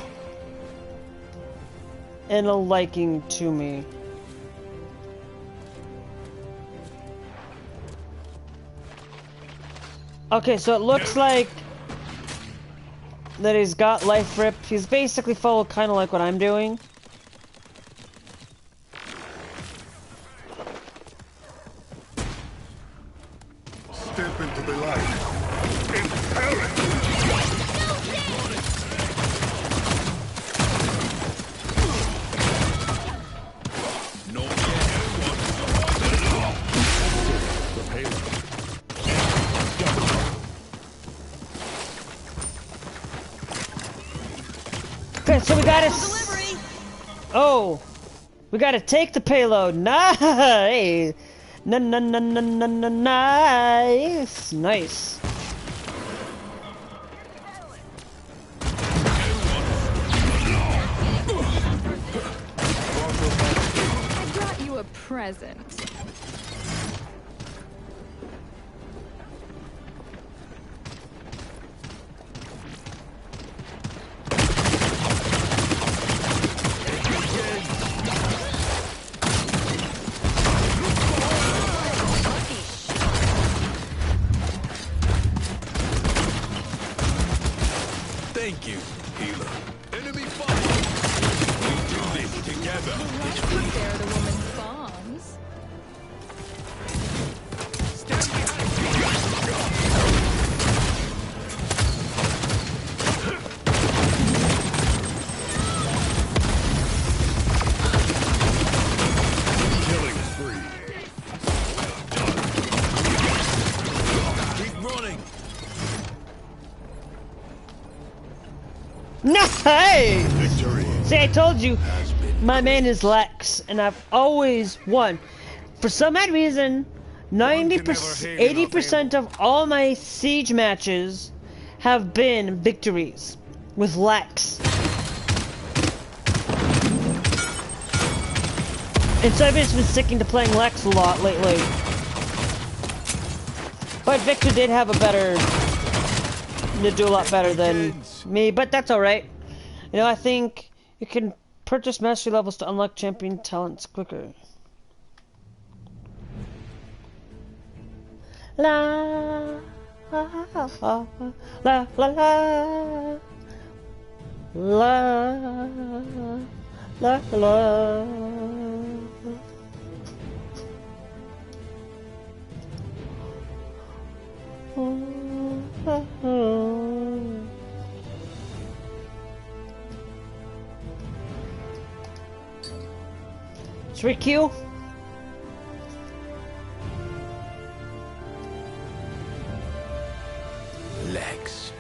a liking to me. Okay, so it looks like that he's got life rip. He's basically followed kind of like what I'm doing. Step into the light. Impel it! Not yet. The payload. Okay, so we gotta. Delivery. Oh, we gotta take the payload. Nice. Nice. Nice. I brought you a present. Thank you, healer. Enemy fire. We do this together. They're the woman's bombs. Stand behind Killing spree. Keep running. Nice. Victory. See, I told you, my man is Lex, and I've always won. For some odd reason, 90%, 80% of all my siege matches have been victories with Lex. And so I've just been sticking to playing Lex a lot lately. But Victor did have a better, did do a lot better than me, but that's alright. You know, I think you can purchase mastery levels to unlock champion talents quicker. La la la la la la la la. Should we queue? Lex.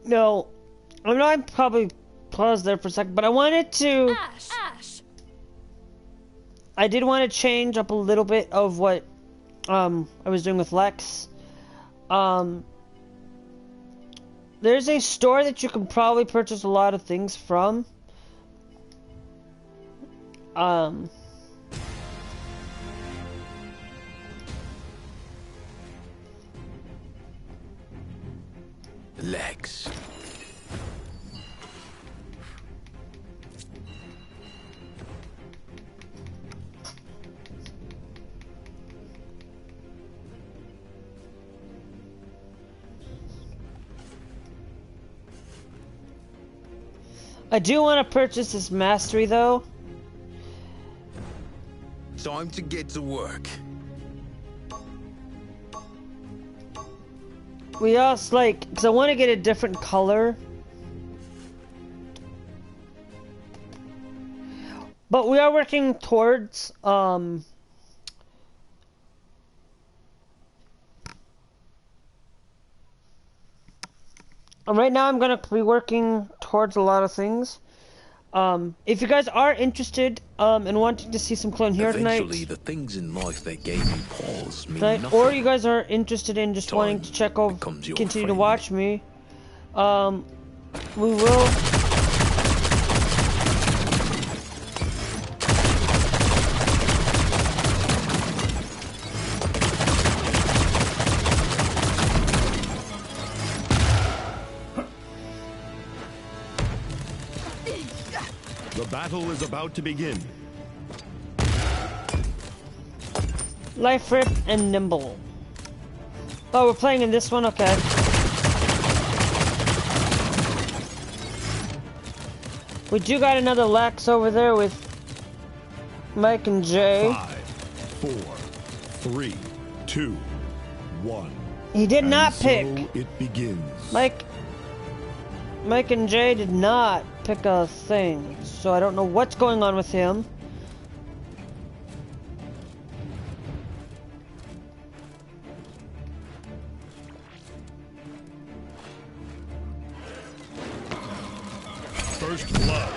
No, I know I probably paused there for a second, but I wanted to. Ash. I did want to change up a little bit of what I was doing with Lex. There's a store that you can probably purchase a lot of things from. Lex. I do want to purchase this mastery though. Time to get to work. We also like, because I want to get a different color. But we are working towards, and right now I'm going to be working towards a lot of things. If you guys are interested in wanting to see some clone here Eventually, tonight, the things in life that gave you pause mean tonight, nothing. or you guys are interested in just Time wanting to check over, becomes your continue to friend. watch me, we will. The battle is about to begin. Life Rip and Nimble. Oh, we're playing in this one? Okay. We do got another Lex over there with Mike and Jay. 5, 4, 3, 2, 1. He did not So pick. it begins. Mike and Jay did not pick a thing. So I don't know what's going on with him. First blood.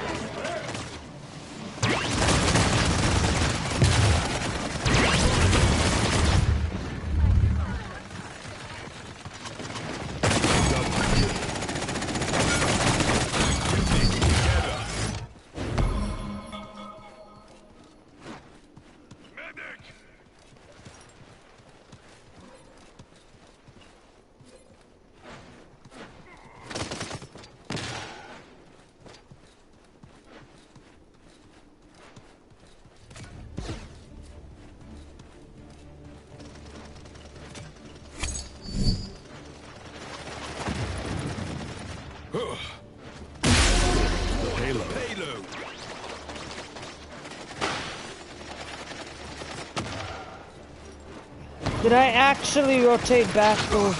Payload. Did I actually rotate back? Oh.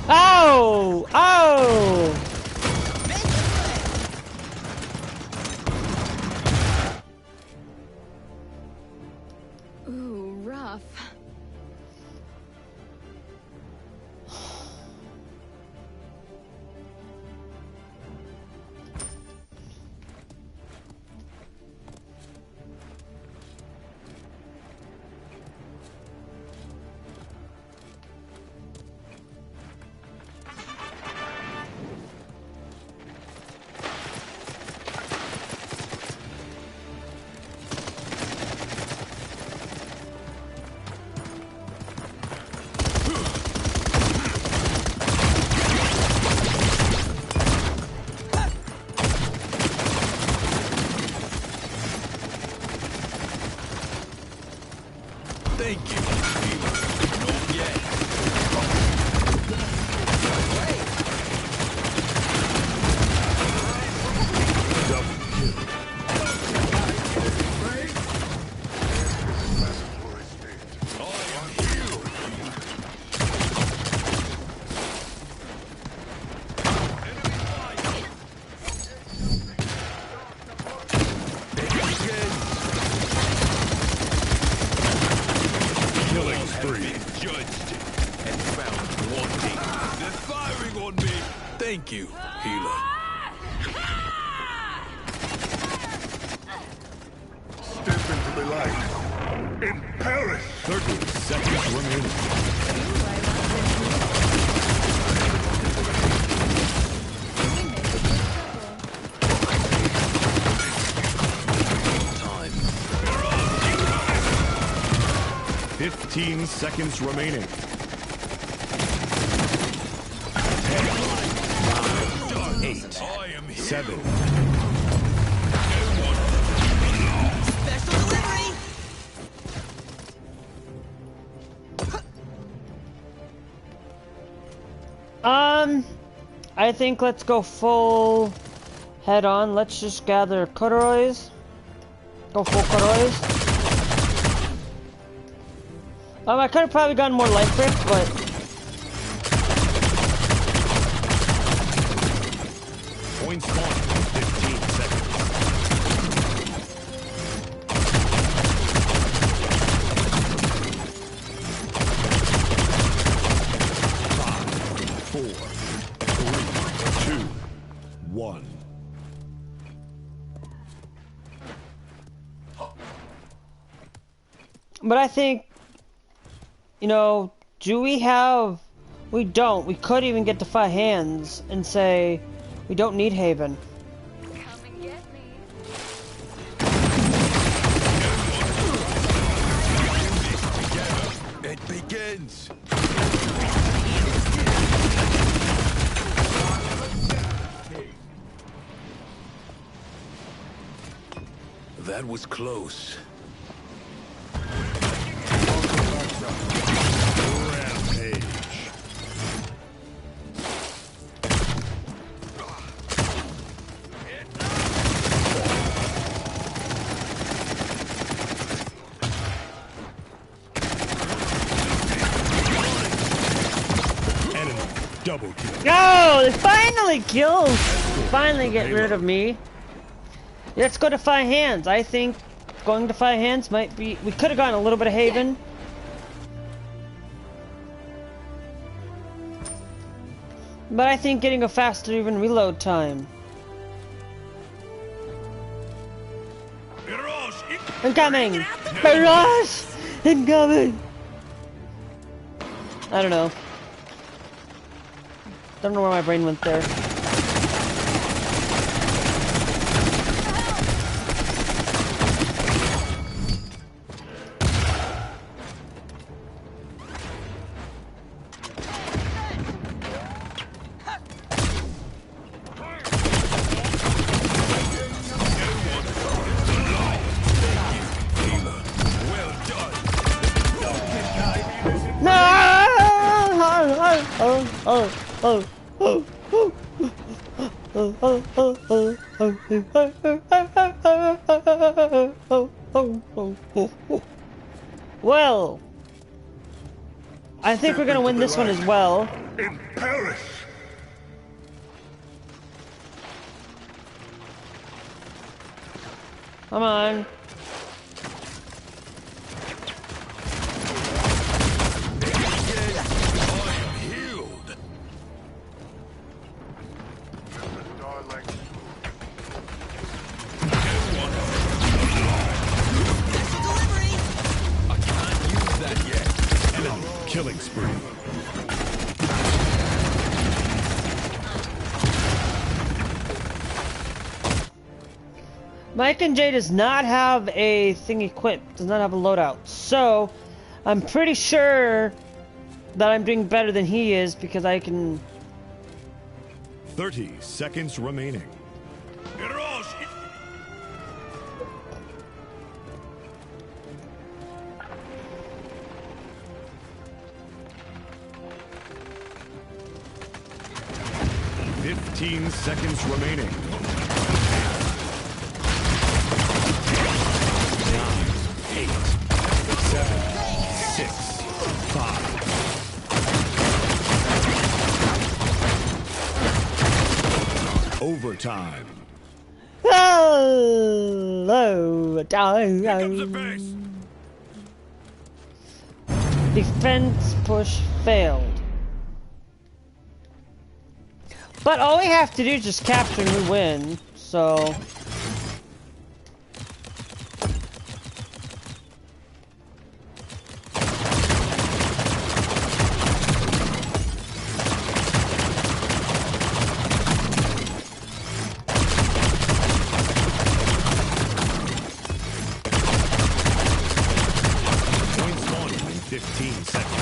Ow! Ow! Ooh, rough. Thank you. Not yet. Killing spree. Judged and found wanting. They're firing on me. Thank you, healer. Step into the light. And perish. 30 seconds remaining. Time. 15 seconds remaining. 10, 9, 8, I am here. 7. I think let's go full head on. Let's just gather corduroys. Go full corduroys. I could have probably gotten more life brick, but Point spawn in 15 seconds. 5, 4, 3, 2, 1. but I think, you know, do we have? We don't. We could even get to 5 hands and say we don't need Haven. Come and get me. It begins. That was close. Rampage. Enemy double kill. Oh, they finally killed! Finally get rid of me. Let's go to 5 hands. I think going to 5 hands might be... We could have gotten a little bit of Haven. But I think getting a faster even reload time. Incoming! Barrage! Incoming! I don't know. Don't know where my brain went there. Well, I think we're gonna win this one as well. In Paris! Come on. Killing spree. Mike and Jay does not have a thing equipped, does not have a loadout. So, I'm pretty sure that I'm doing better than he is because I can... 30 seconds remaining. 15 seconds remaining. 9, 8, 7, 6, 5. Overtime. Hello, defense push failed. But all we have to do is just capture and we win, so... Points spawning in 15 seconds.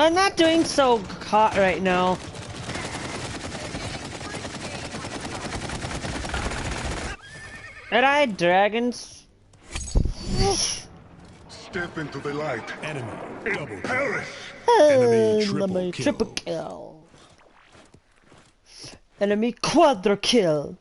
I'm not doing so hot right now. And I had dragons. Step into the light. Enemy double Perish. Enemy Triple kill. Enemy quadra kill.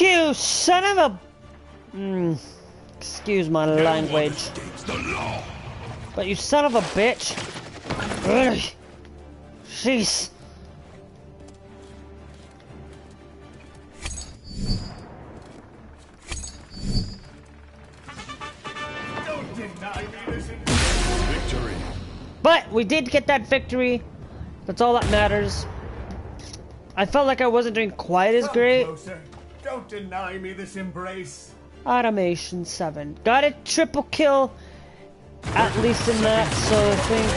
You son of a... excuse my language. But you son of a bitch. Ugh. Jeez. victory. But we did get that victory. That's all that matters. I felt like I wasn't doing quite as great. Closer. Don't deny me this embrace. Automation 7. Got a triple kill, at least in that, so I think...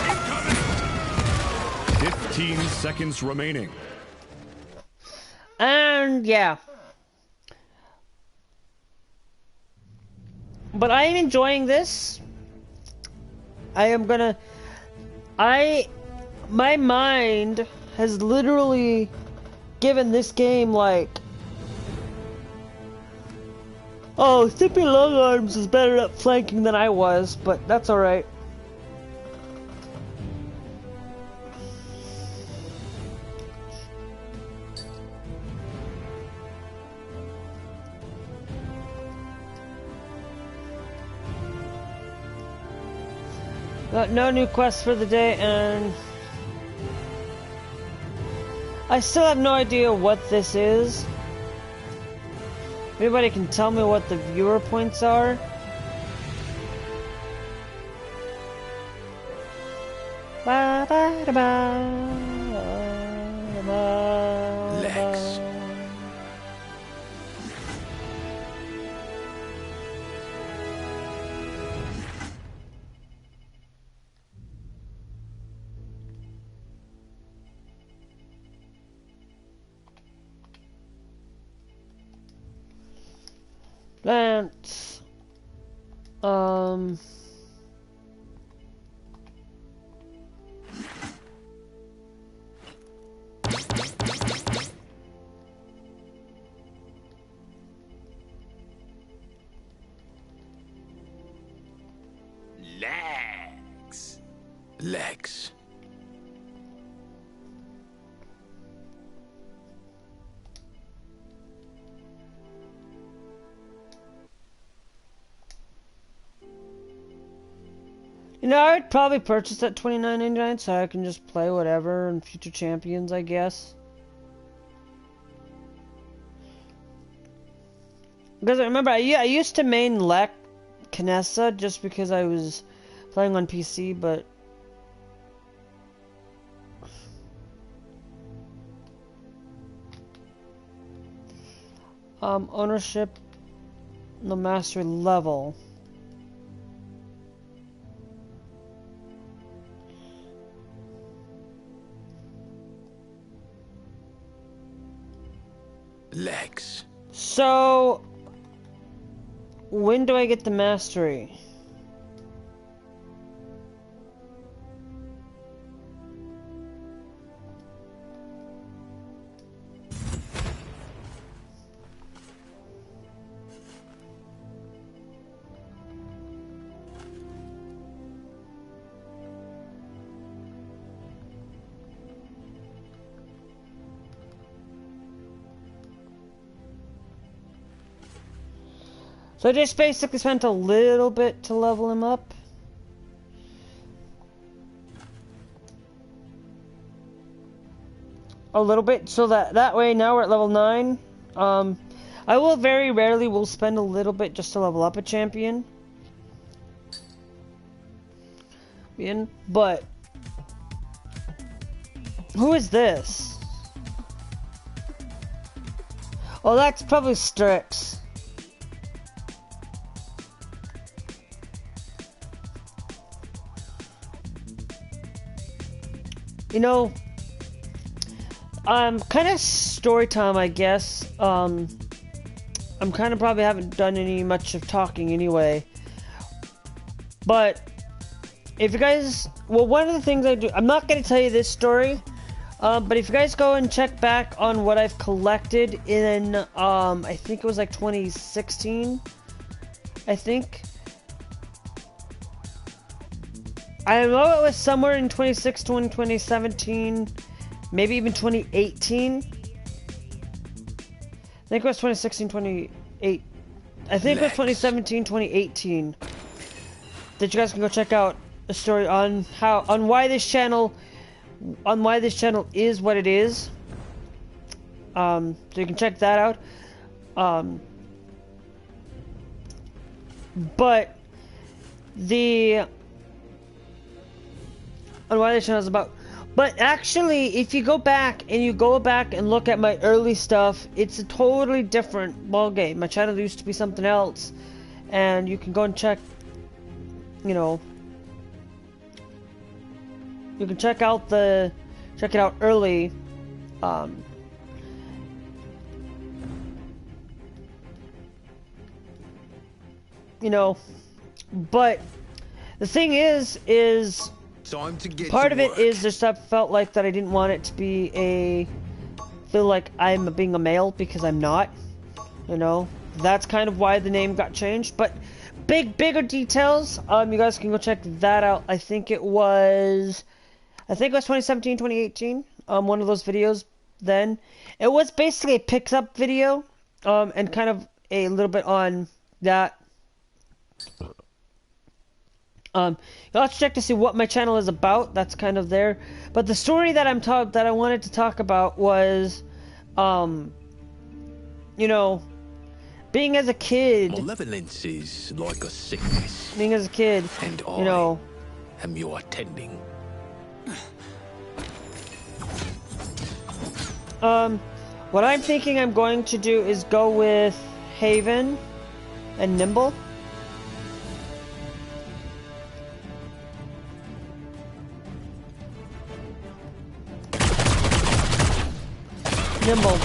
Incoming! 15 seconds remaining. And yeah. But I am enjoying this. I am gonna... my mind has literally given this game like, oh, Sippy Long Arms is better at flanking than I was, but that's alright. Got no new quests for the day, and I still have no idea what this is. Anybody can tell me what the viewer points are? Ba, ba, da, ba, ba, Lex. Lance. Lex. Lex. You know, I would probably purchase that $29.99 so I can just play whatever and future champions, I guess. Because I remember, I used to main Knessa just because I was playing on PC, but... ownership, the mastery level. Lex. So, when do I get the mastery? So I just basically spent a little bit to level him up. A little bit, so that way now we're at level 9. I will very rarely will spend a little bit just to level up a champion. But who is this? Oh, that's probably Strix. you know, kind of story time, I guess. I'm kind of probably haven't done any much of talking anyway. But if you guys, well, one of the things I do, I'm not going to tell you this story, but if you guys go and check back on what I've collected in, I think it was like 2016, I think. I know it was somewhere in 2016, 2017, maybe even 2018. I think it was 2016, 2018. I think it was 2017, 2018. That you guys can go check out a story on why this channel is what it is. So you can check that out. But on why this channel is about. But actually, if you go back and look at my early stuff, it's a totally different ballgame. My channel used to be something else, and you can go and check. You know, you can check it out early. You know, but the thing is time to get part to of it work. is just I felt like that I didn't want it to be feel like I'm being a male, because I'm not. You know, that's kind of why the name got changed. But bigger details, you guys can go check that out. I think it was 2017, 2018. One of those videos. Then it was basically a picks up video, and kind of a little bit on that. You'll have to check to see what my channel is about. That's kind of there. But the story that I wanted to talk about was, you know, being as a kid. Malevolence is like a sickness. Being as a kid, and you know, am your attending. What I'm thinking I'm going to do is go with Haven and Nimble.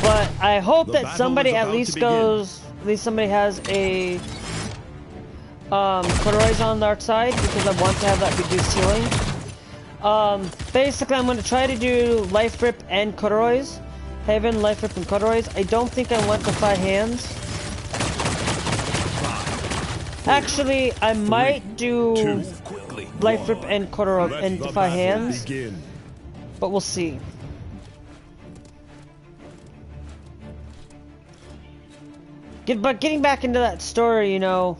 But I hope that somebody at least somebody has a corduroys on our side, because I want to have that reduced healing. Basically I'm going to try to do life rip and corduroys. Haven, life rip, and corduroys. I don't think I want defy hands. Actually, I might do life rip and corduroy and defy hands, but we'll see. But getting back into that story, you know,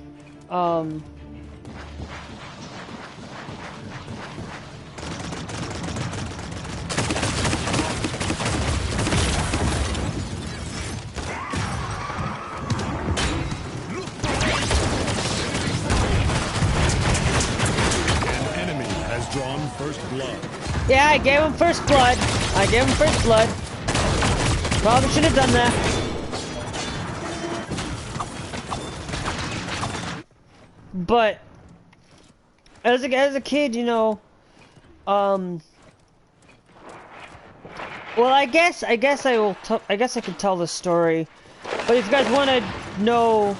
Drawn first blood. Yeah, I gave him first blood. Probably should have done that. But as a kid, you know, well, I guess I can tell the story. But if you guys want to know.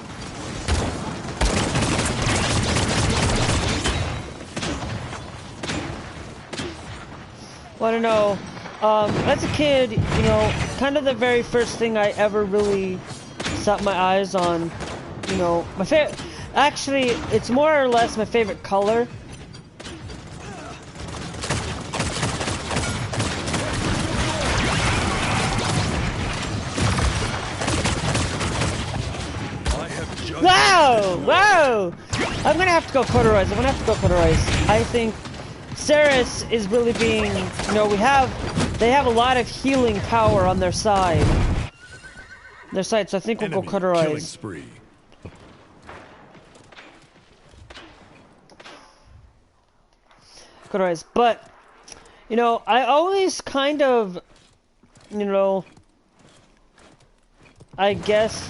As a kid, you know, kind of the very first thing I ever really set my eyes on, you know, actually, it's more or less my favorite color. Whoa! I'm gonna have to go corduroys. I think Ceres is really being, you know, they have a lot of healing power on their side. So I think we'll go corduroys. Killing spree. Corduroys, but you know, I always kind of, you know, I guess.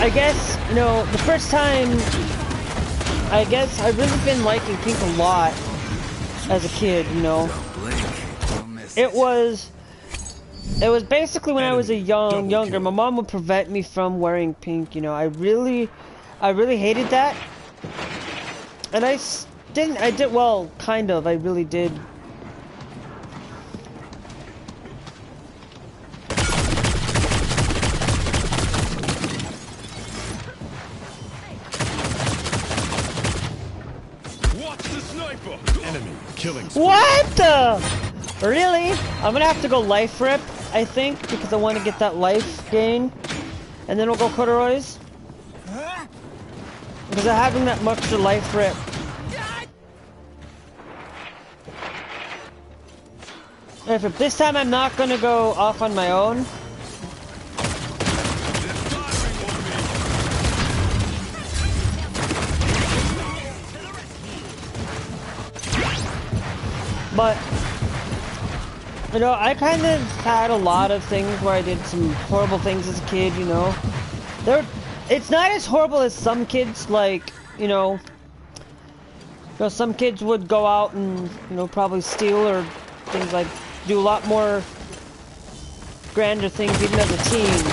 I guess, you know, the first time, I guess I've really been liking pink a lot as a kid, you know. It was basically when I was younger, my mom would prevent me from wearing pink, you know. I really hated that. And I did, well, kind of, I really did. What the? Really? I'm gonna have to go life rip, I think, because I want to get that life gain. And then we'll go corduroys. Because I'm having that much to life rip. If this time I'm not gonna go off on my own. But, you know, I kind of had a lot of things where I did some horrible things as a kid, you know. It's not as horrible as some kids, like, you know, some kids would go out and, you know, probably steal or things like, do a lot more grander things even as a teen.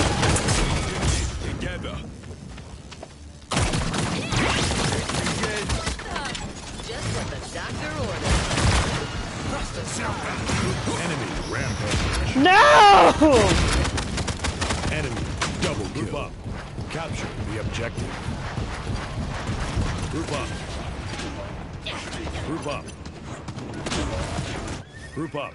Enemy rampage. No! Enemy double kill. Group up. Capture the objective. Group up. Group up. Group up.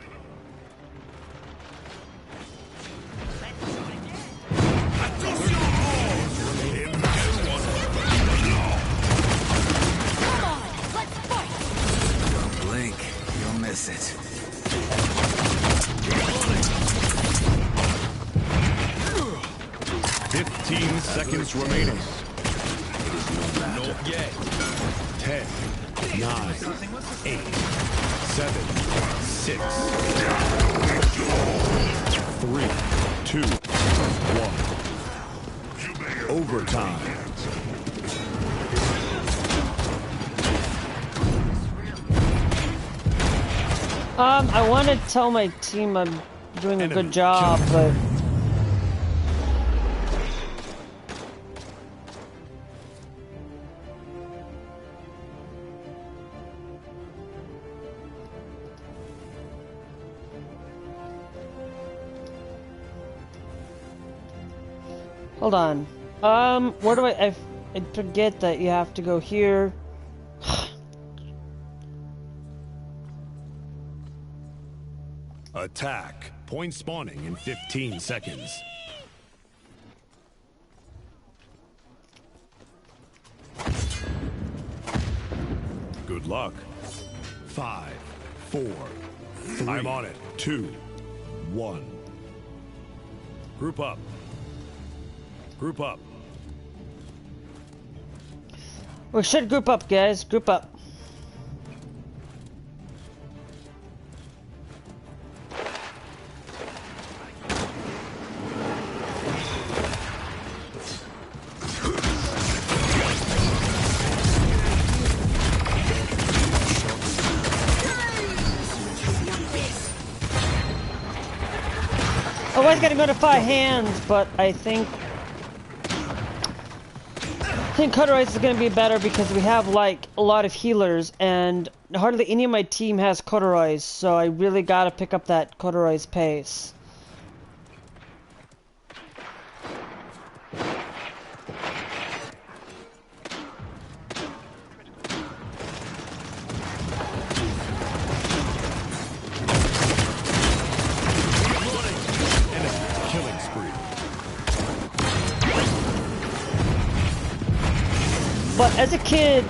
Don't blink, you'll miss it. 15 seconds remaining. Not yet. 10, 9, 8, 7, 6, 3, 2, 1. Overtime. I want to tell my team I'm doing a good job, but... Hold on. Where do I forget that you have to go here. Attack. Point spawning in 15 seconds. Good luck. 5, 4, 3. I'm on it. 2, 1. Group up. Group up. We should group up, guys. Group up. I was gonna go to 5 hands, but I think Cutterice is gonna be better because we have like a lot of healers and hardly any of my team has Cutterice, so I really gotta pick up that Cutterice pace. But as a kid,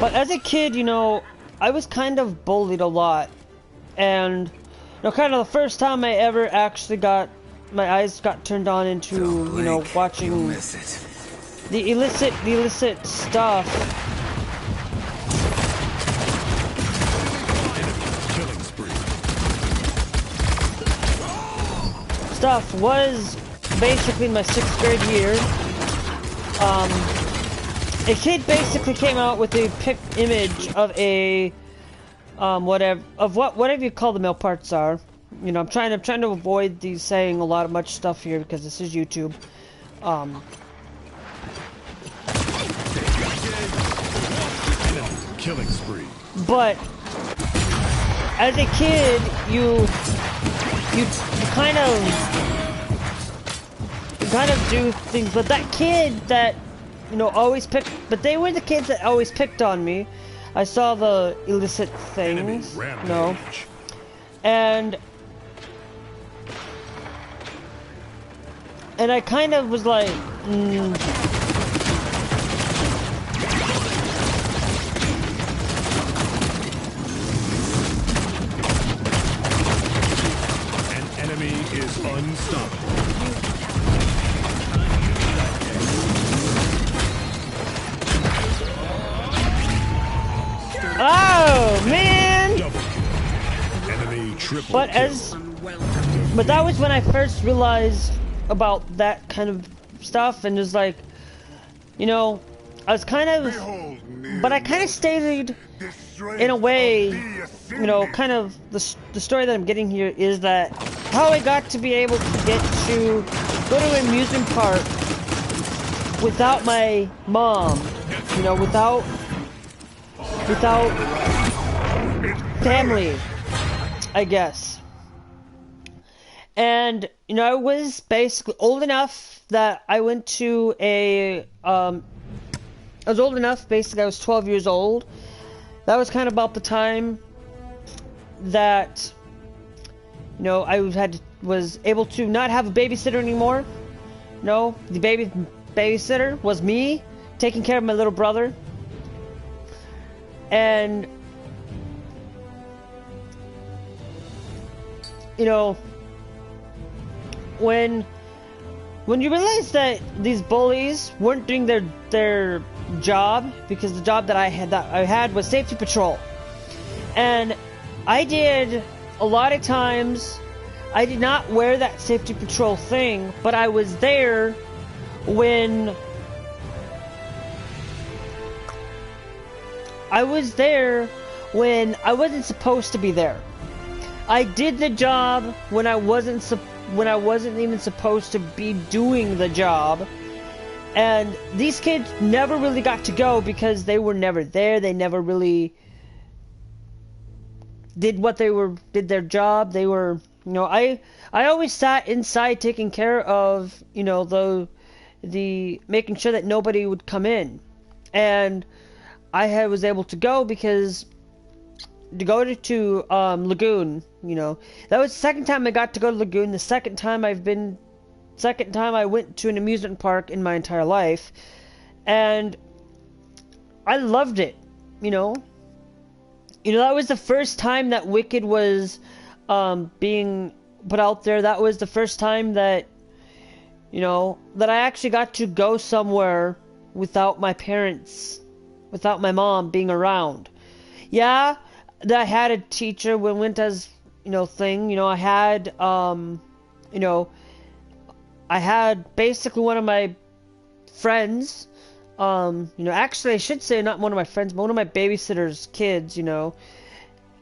but as a kid, you know, I was kind of bullied a lot, and you know, kind of the first time I ever actually got my eyes got turned on into you know watching the illicit stuff. stuff was basically my 6th grade year. A kid basically came out with a picked image of a whatever you call the male parts are. You know, I'm trying to avoid these saying a lot of much stuff here because this is YouTube. Killing spree. But as a kid, you kind of do things. But that kid that, you know, always picked. But they were the kids that always picked on me. I saw the illicit things. No. And I kind of was like, Is unstoppable. oh man! Enemy triple but that was when I first realized about that kind of stuff, and just like, you know, I was kind of, but I kind of stayed in a way, you know, kind of the story that I'm getting here is that how I got to be able to get to go to an amusement park without my mom, you know, without family, I guess. And, you know, I was basically old enough that I went to I was old enough, basically I was 12 years old. That was kind of about the time that, you know, I was able to not have a babysitter anymore. No, the babysitter was me taking care of my little brother. And, you know, when you realize that these bullies weren't doing their job, because the job that I had was safety patrol, and I did a lot of times. I did not wear that safety patrol thing, but I was there when I wasn't supposed to be there. I did the job when I wasn't even supposed to be doing the job. And these kids never really got to go because they were never there. They never really did their job. They were, you know, I always sat inside taking care of, you know, the making sure that nobody would come in. And I was able to go because to go to Lagoon, you know, that was the second time I got to go to Lagoon. The second time I went to an amusement park in my entire life, and I loved it. You know, that was the first time that Wicked was being put out there. That was the first time that, you know, that I actually got to go somewhere without my parents, without my mom being around. Yeah, that I had a teacher when went as, you know, thing. You know, I had you know, I had basically one of my friends, you know, actually I should say not one of my friends, but one of my babysitter's kids, you know.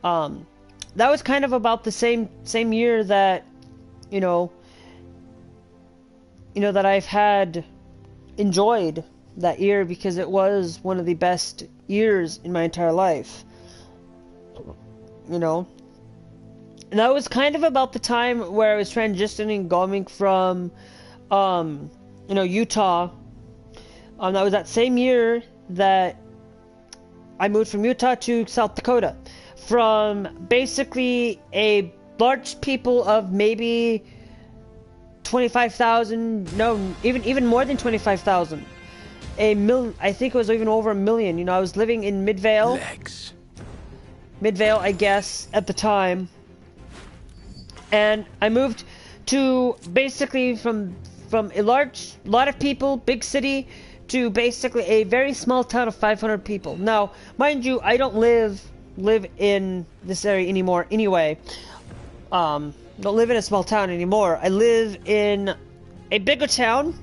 That was kind of about the same year that, you know, that I've had enjoyed that year, because it was one of the best years in my entire life. You know. And that was kind of about the time where I was transitioning, going from, you know, Utah. That was that same year that I moved from Utah to South Dakota. From basically a large people of maybe 25,000, no, even more than 25,000. I think it was even over 1 million. You know, I was living in Midvale, I guess, at the time. And I moved to basically from a lot of people, big city, to basically a very small town of 500 people. Now, mind you, I don't live in this area anymore anyway. don't live in a small town anymore. I live in a bigger town,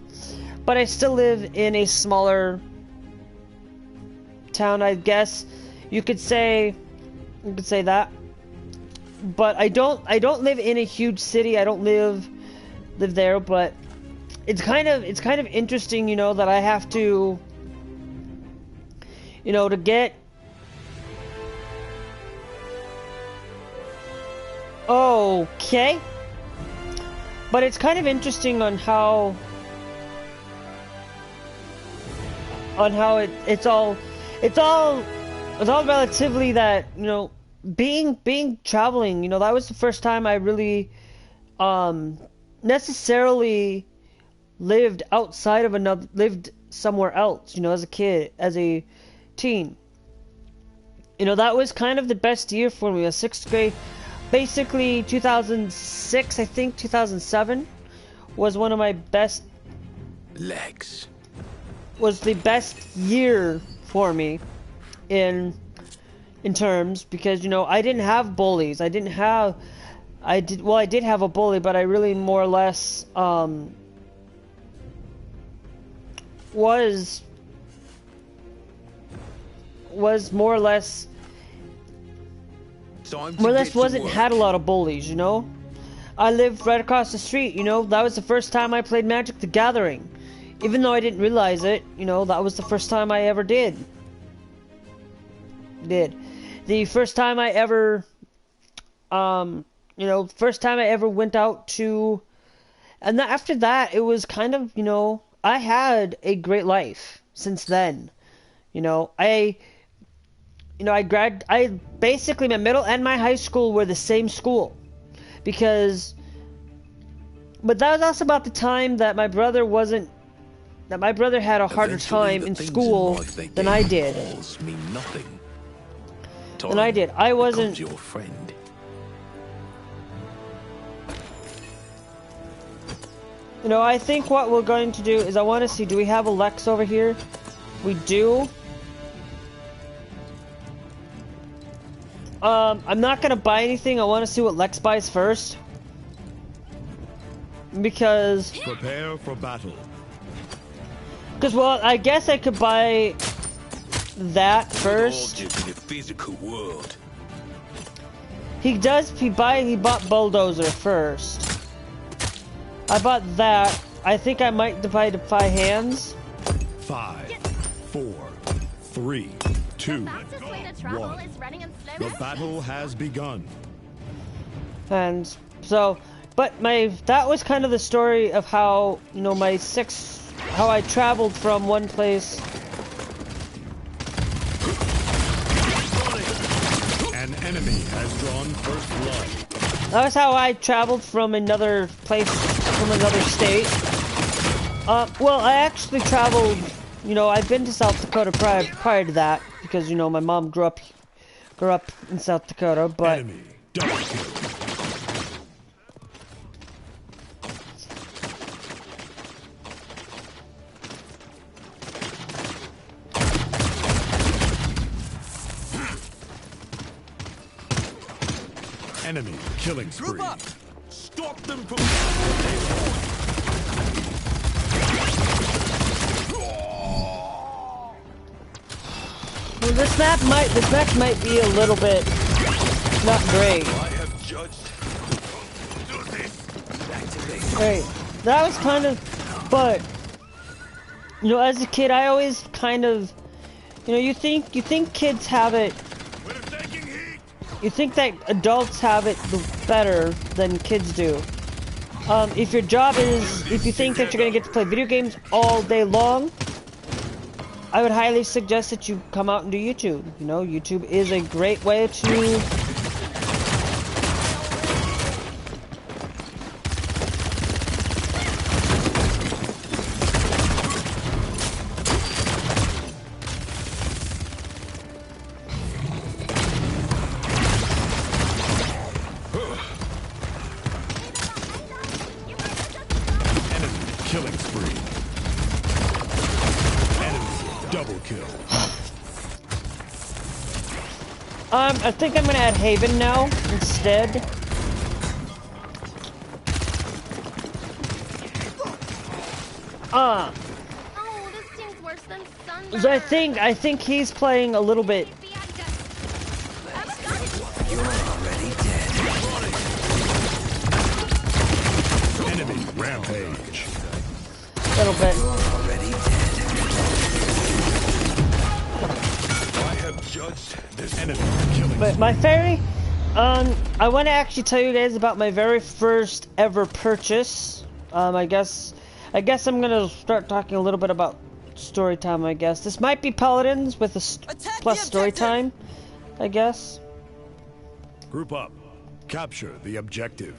but I still live in a smaller town, I guess. You could say that. But I don't live in a huge city. I don't live there, but it's kind of interesting, you know, that I have to, you know, to get okay. But it's kind of interesting on how it's all relatively that, you know, being traveling, you know, that was the first time I really necessarily lived somewhere else, you know, as a kid, as a teen. You know, that was kind of the best year for me. 6th grade, basically 2006, I think 2007 was one of my best legs. Was the best year for me in terms, because, you know, I didn't have bullies. I did have a bully, but I really more or less was more or less had a lot of bullies, you know. I lived right across the street, you know. That was the first time I played Magic the Gathering. Even though I didn't realize it, you know, that was the first time I ever did. The first time I ever, you know, first time I ever went out to, and after that, it was kind of, you know, I had a great life since then. You know, basically my middle and my high school were the same school, but that was also about the time that my brother had a harder time in school than I did. I wasn't. Your friend. You know, I think what we're going to do is I want to see, do we have a Lex over here? We do. I'm not gonna buy anything. I want to see what Lex buys first, because prepare for battle. Well, I guess I could buy that first. In the physical world. He bought Bulldozer first. I bought that. I think I might divide 5 hands. 5, 4, 3, 2, 1. The battle has begun. And so, but that was kind of the story of how, you know, how I traveled from one place. An enemy has drawn first blood. That was how I traveled from another place, from another state. Well, I actually traveled, you know, I've been to South Dakota prior to that, because, you know, my mom grew up in South Dakota, but... Enemy double kill. Enemy killing spree. Group up! Stop them from... Well, this map might be a little bit not great. I have judged. Do this. Right. That was kind of, but, you know, as a kid, I always kind of, you know, you think kids have it. You think that adults have it better than kids do. If your job is, if you think that you're gonna get to play video games all day long, I would highly suggest that you come out and do YouTube. You know, YouTube is a great way to... Killing spree. Enemy double kill. I think I'm gonna add Haven now instead. Oh, this stings worse than sunburn. So I think he's playing a little bit. You're already dead. Enemy rampage. A little bit. You're already dead. I have judged this enemy killing. But my fairy, I want to actually tell you guys about my very first ever purchase. I guess I'm gonna start talking a little bit about story time. I guess this might be Paladins with a plus story time. I guess. Group up. Capture the objective.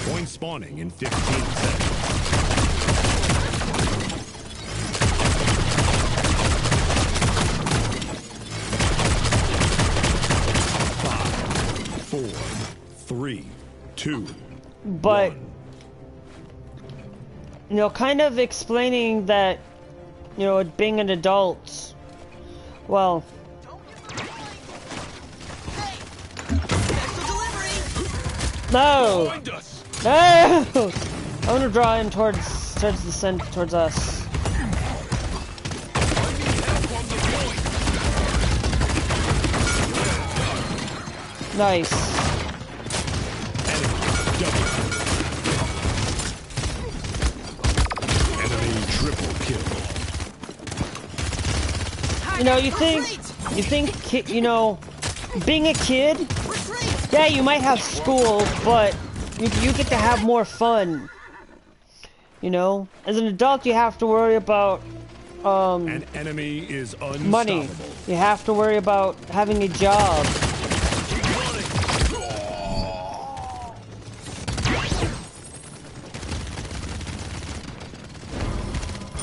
Point spawning in 15 seconds. 5, 4, 3, 2, But 1. you know, kind of explaining that, you know, being an adult, well, no, Find us. no, I want to draw him towards the center, towards us. Nice. Enemy triple kill. You know, you think, you know, being a kid, yeah, you might have school, but you get to have more fun. You know, as an adult, you have to worry about An enemy is unstoppable. money. You have to worry about having a job.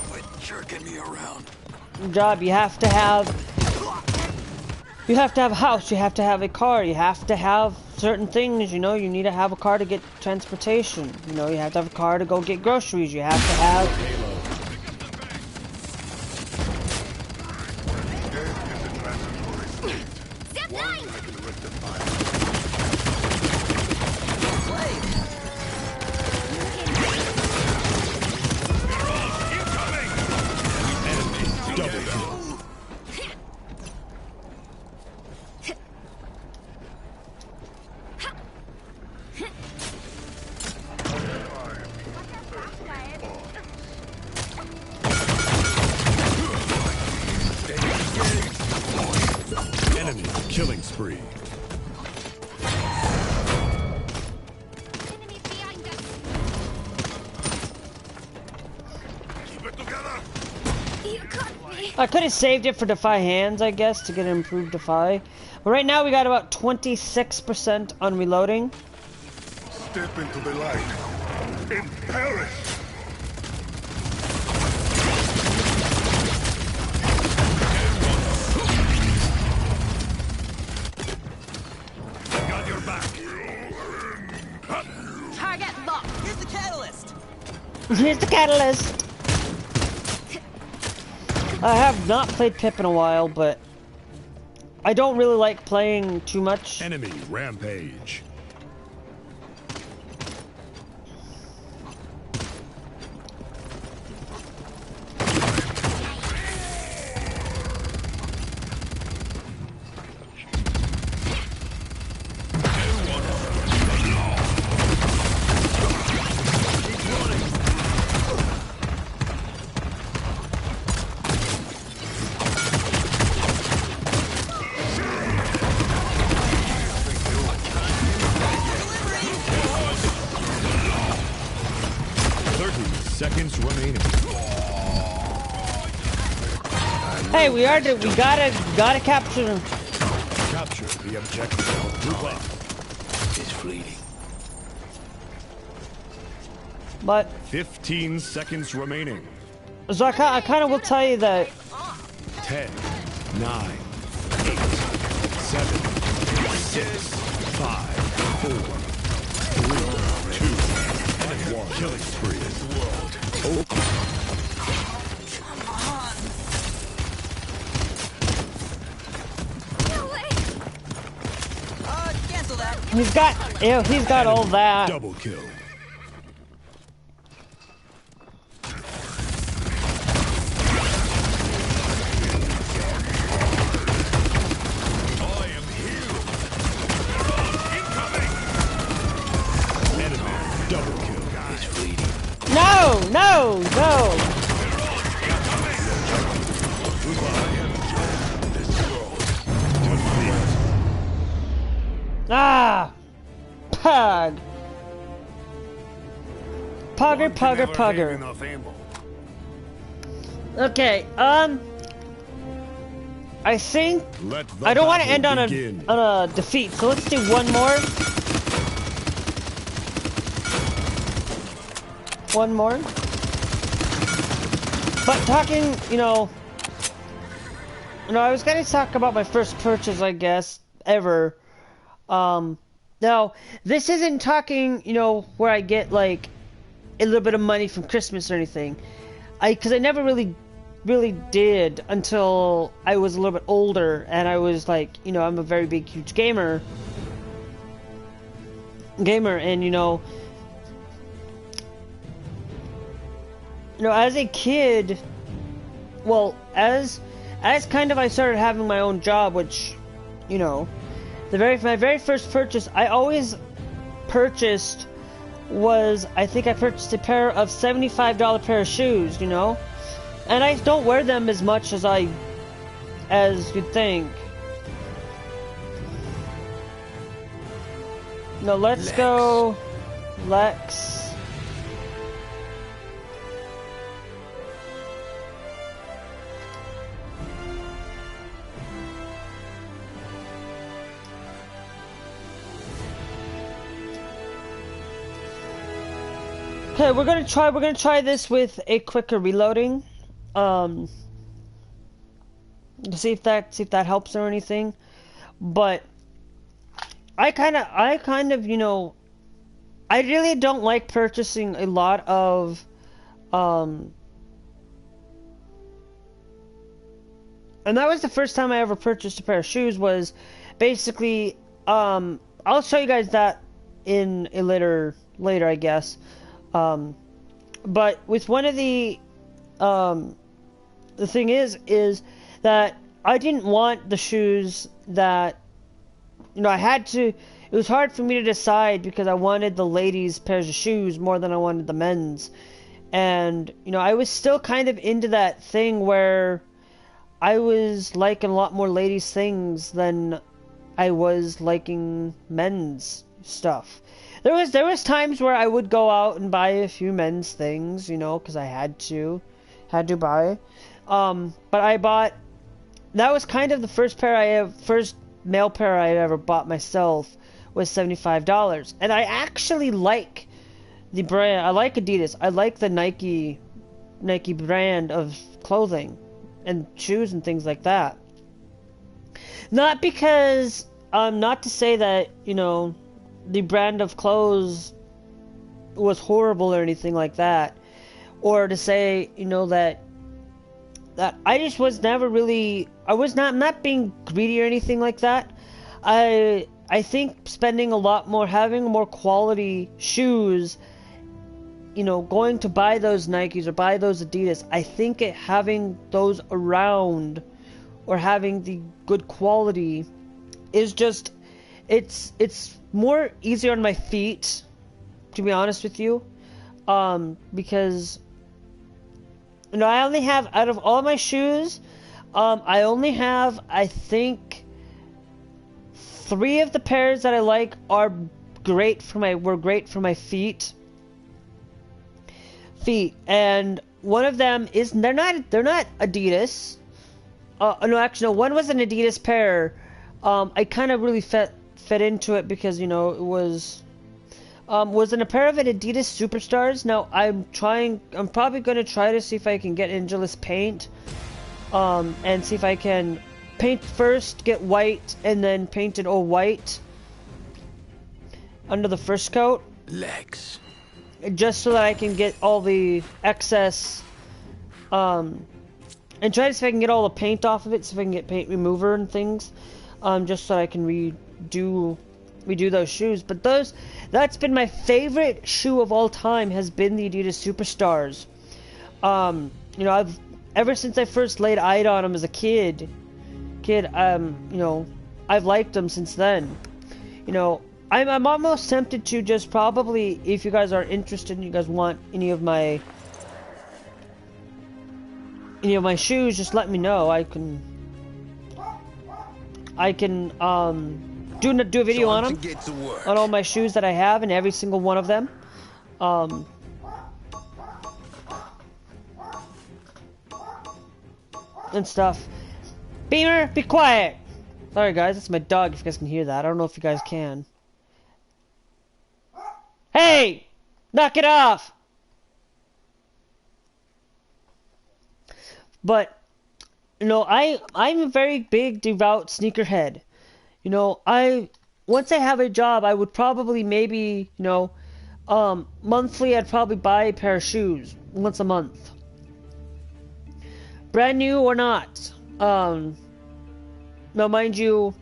Quit jerking me around. Job. You have to have a house. You have to have a car. You have to have certain things. You know, you need to have a car to get transportation. You know, you have to have a car to go get groceries. You have to have. Step 9! Double kill. Enemy killing spree. Enemies behind us. Keep it together. You caught me. I could have saved it for Defy Hands, I guess, to get an improved Defy. But right now we got about 26% on reloading. Step into the light and perish. Got your back. Target locked. Here's the catalyst. Here's the catalyst. I have not played Pip in a while, but I don't really like playing too much. Enemy rampage. Seconds remaining. Hey, we gotta capture. Capture the objective. Group up. It's fleeting. But 15 seconds remaining. so I kind of will tell you that 10, 9, 8, 7, 6, 5, 4, 3, 2, and 1. Killing spree. Oh. No way. He's got, he's got all that. Double kill. I am healed. Incoming. Enemy double kill. It's fleeting. No, no, no. Ah, pug. Pugger, pugger, pugger. Okay, I think I don't want to end on a defeat, so let's do one more. One more. But talking, I was going to talk about my first purchase, I guess, ever. Now, this isn't talking, where I get, like, a little bit of money from Christmas or anything. Because I never really did until I was a little bit older, and I was, like, I'm a very big, huge gamer, and, as a kid, well, as kind of I started having my own job, which, my very first purchase I always purchased was, I think I purchased a pair of $75 pair of shoes, and I don't wear them as much as you'd think. No, let's go, Lex. Okay, we're gonna try this with a quicker reloading. To see if that helps or anything. But I kind of, I really don't like purchasing a lot of, and that was the first time I ever purchased a pair of shoes. Was basically, I'll show you guys that in a later, I guess. But with one of the thing is that I didn't want the shoes that, I had to, it was hard for me to decide because I wanted the ladies' pairs of shoes more than I wanted the men's. And, I was still kind of into that thing where I was liking a lot more ladies' things than I was liking men's stuff. There was times where I would go out and buy a few men's things, because I had to buy. But I bought, that was kind of the first male pair I had ever bought myself, was $75. And I actually like the brand. I like Adidas. I like the Nike brand of clothing and shoes and things like that. Not because, not to say that, the brand of clothes was horrible or anything like that, or to say, that I just was never really, I'm not being greedy or anything like that. I think spending a lot more, having more quality shoes, going to buy those Nikes or buy those Adidas, I think having those around or having the good quality is just, it's more easier on my feet, to be honest with you, because I only have, out of all my shoes, I only have, I think, 3 of the pairs that I like were great for my feet, and one of them is, they're not Adidas. No, actually, no, one was an Adidas pair. I kind of really fit into it because, it was in a pair of an Adidas Superstars. Now, I'm probably going to try to see if I can get Angelus paint, and see if I can paint first, get white, and then paint it all white under the first coat. Legs. Just so that I can get all the excess, and try to see if I can get all the paint off of it, so if I can get paint remover and things, just so I can redo we do those shoes. But that's been my favorite shoe of all time, has been the Adidas Superstars. You know, ever since I first laid eyes on them as a kid, you know, I've liked them since then. You know, I'm almost tempted to just probably, if you guys are interested and you guys want any of my shoes, just let me know. I can do a video on them, on all my shoes that I have, and every single one of them. And stuff. Beamer, be quiet! Sorry guys, that's my dog, if you guys can hear that. I don't know if you guys can. Hey! Knock it off! But, you know, I'm a very big, devout sneakerhead. You know, once I have a job, I would probably maybe, you know, monthly I'd probably buy a pair of shoes. Once a month. Brand new or not. Now mind you,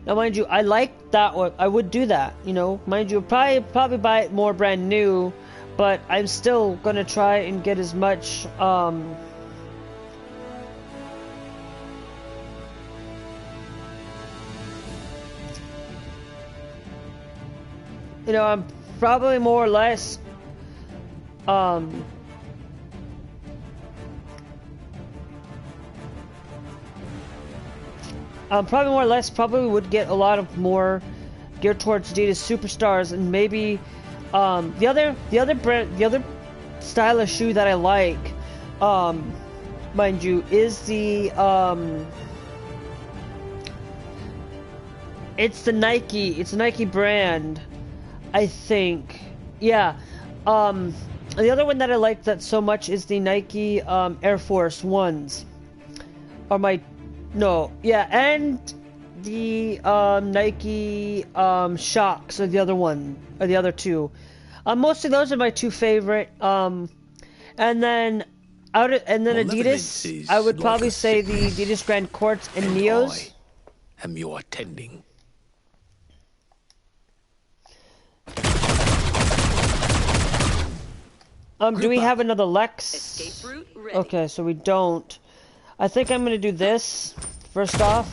I like that one. I would do that, you know. Mind you, probably buy it more brand new, but I'm still gonna try and get as much, you know, I'm probably more or less, probably would get a lot of more geared towards Adidas Superstars, and maybe the other style of shoe that I like, mind you, is the it's the Nike brand, I think. Yeah. The other one that I like that so much is the Nike Air Force Ones. And the Nike Shocks are the other two. Mostly those are my two favorite. And then Adidas, I would probably say the Adidas Grand Courts and Neos. Am you attending? Do we have another Lex? Okay, so we don't. I think I'm gonna do this first off.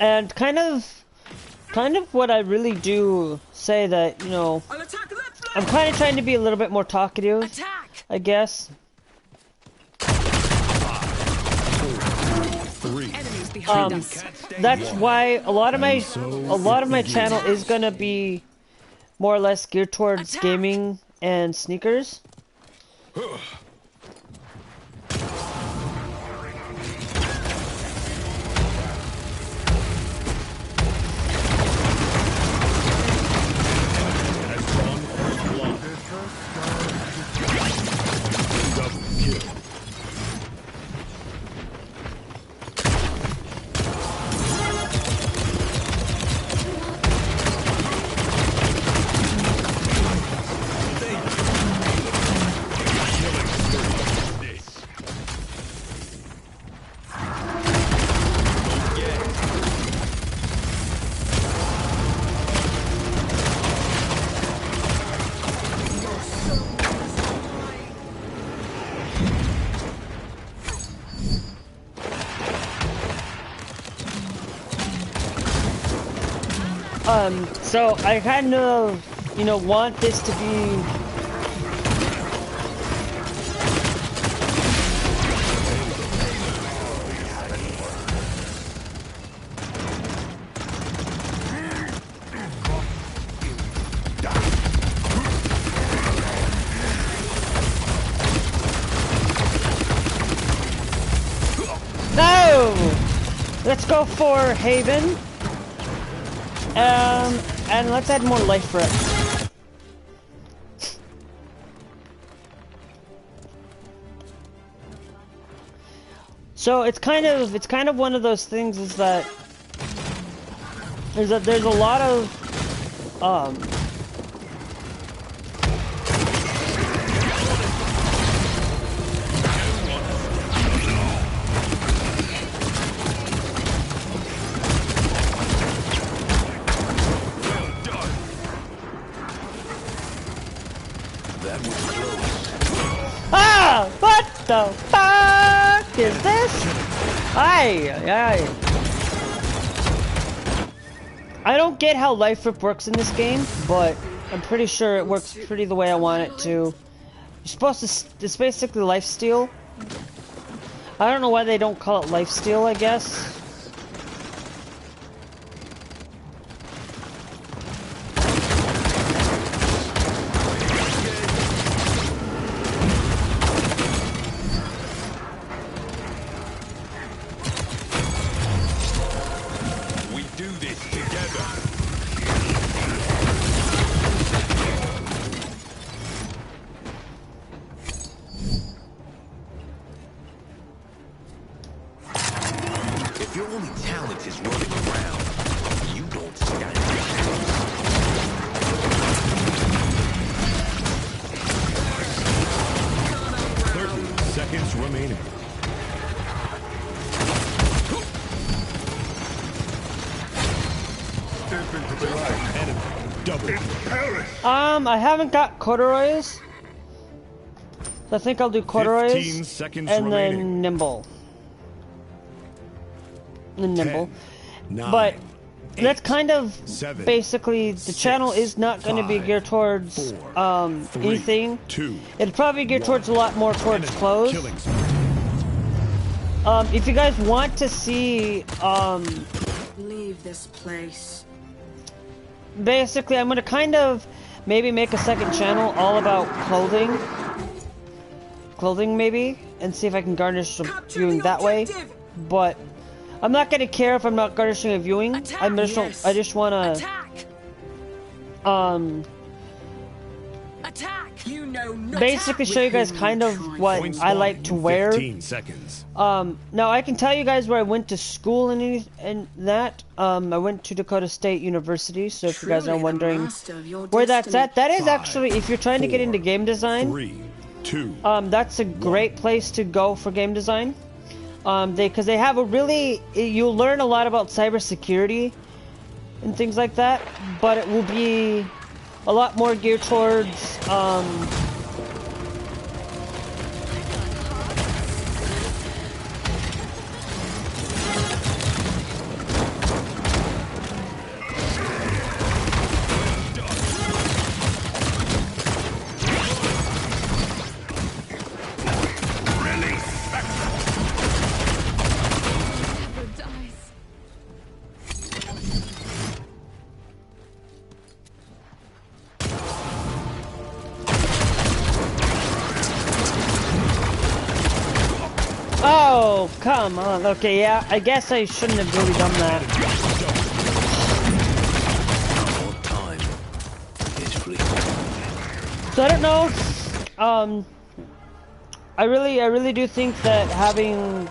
And kind of what I really do say that, you know, I'm kind of trying to be a little bit more talkative, I guess. That's why a lot of my channel is gonna be more or less geared towards gaming and sneakers. So I kind of, you know, want this to be let's go for Haven. And let's add more life for it. So it's kind of one of those things is that is that there's a lot of what the fuck is this? Aye. I don't get how life rip works in this game, but I'm pretty sure it works pretty the way I want it to. You're supposed to, it's basically lifesteal. I don't know why they don't call it lifesteal, I guess. I haven't got corduroys. I think I'll do corduroys and then nimble. But that's kind of basically the channel is not going to be geared towards anything. It'll probably geared towards a lot more towards clothes. If you guys want to see leave this place. Basically, I'm gonna kind of maybe make a second channel all about clothing maybe, and see if I can garnish some viewing that way. But I'm not gonna care if I'm not garnishing a viewing. I just wanna basically show you guys kind of what I like to wear. Now I can tell you guys where I went to school and that. I went to Dakota State University, so if you guys are wondering where that's at, that is actually, if you're trying to get into game design, that's a great place to go for game design. Because they have a really, you'll learn a lot about cybersecurity and things like that, but it will be a lot more geared towards oh, come on. Okay, yeah, I guess I shouldn't have really done that. So I don't know. I really do think that having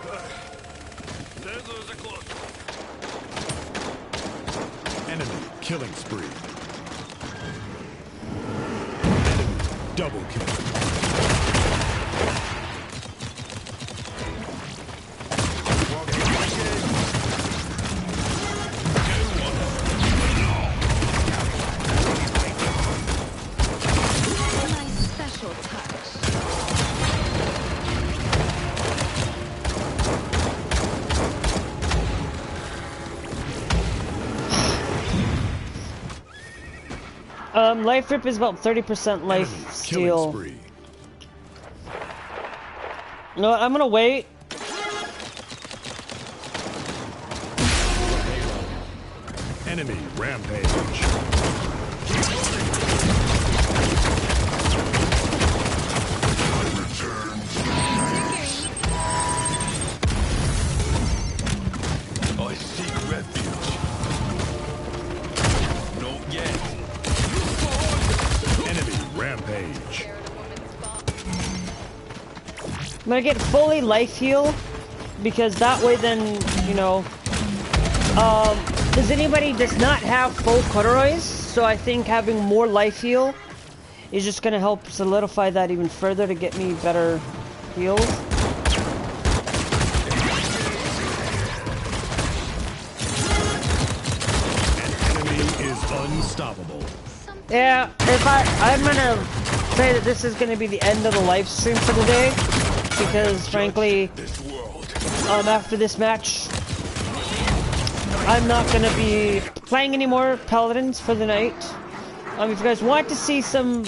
enemy killing spree. Enemy double kill. Life rip is about 30% life steal. You know what, I'm gonna wait. Enemy rampage. I seek refuge. Not yet. Enemy rampage. I'm gonna get fully life heal, because that way then, you know, Does anybody does not have full corduroys? So I think having more life heal is just gonna help solidify that even further to get me better heals. Unstoppable. Yeah, if I'm gonna say that this is gonna be the end of the live stream for the day, because frankly, after this match, I'm not gonna be playing any more Paladins for the night. If you guys want to see some,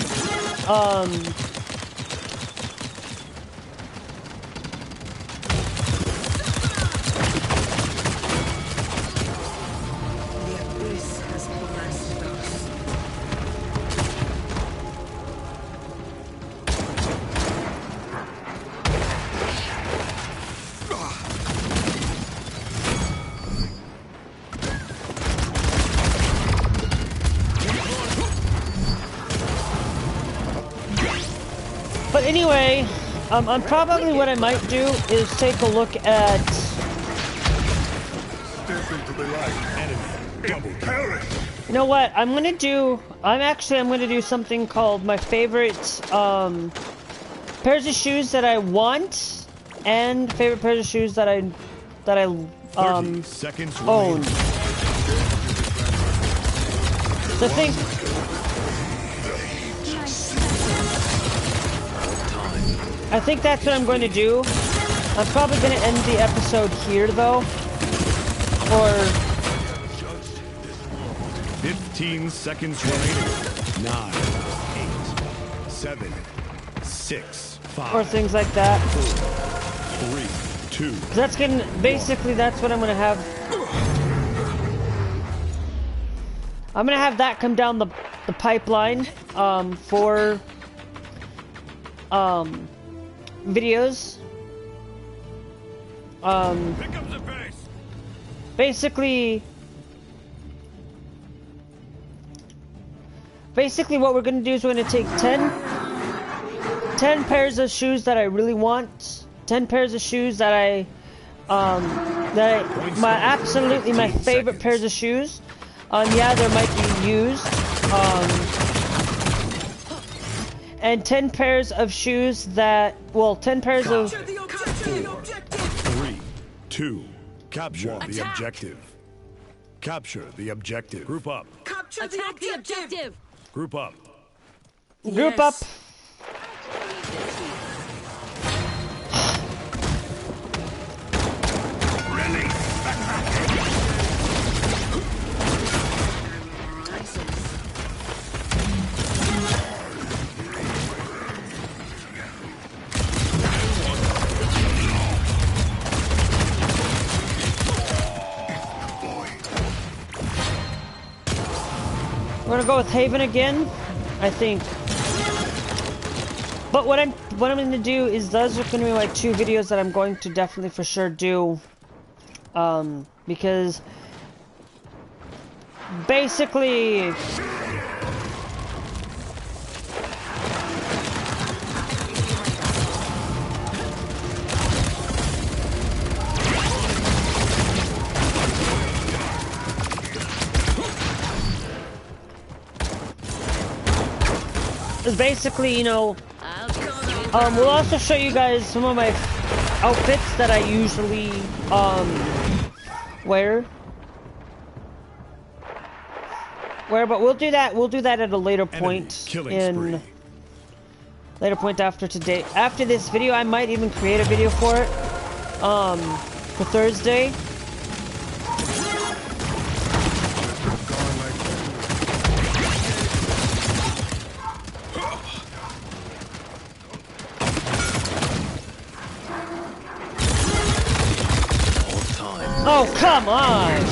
but anyway, probably what I might do is take a look at. Step into the light. Enemy. Double kill. You know what? I'm gonna do something called my favorite pairs of shoes that I want and favorite pairs of shoes that I 30 seconds own. remaining. The thing. I think that's what I'm going to do. I'm probably going to end the episode here, though. Or 15 seconds remaining. 9, 8, 7, 6, 5. or things like that. 4, 3, 2. 'Cause that's getting basically that's what I'm going to have. I'm going to have that come down the pipeline for videos. Pick up the pace. Basically what we're gonna do is we're gonna take 10 pairs of shoes that I really want, 10 pairs of shoes that absolutely my favorite pairs of shoes. Yeah, there might be used. And 10 pairs of shoes that, well, 10 pairs of... 4, 3, 2. Capture the objective. Capture the objective. Group up. Attack the objective! Group up. Group up. We're gonna go with Haven again, I think. But what I'm gonna do is those are gonna be my 2 videos that I'm going to definitely for sure do. Because basically you know, we'll also show you guys some of my outfits that I usually wear, but we'll do that at a later point after today. After this video, I might even create a video for it for Thursday. Oh, come on!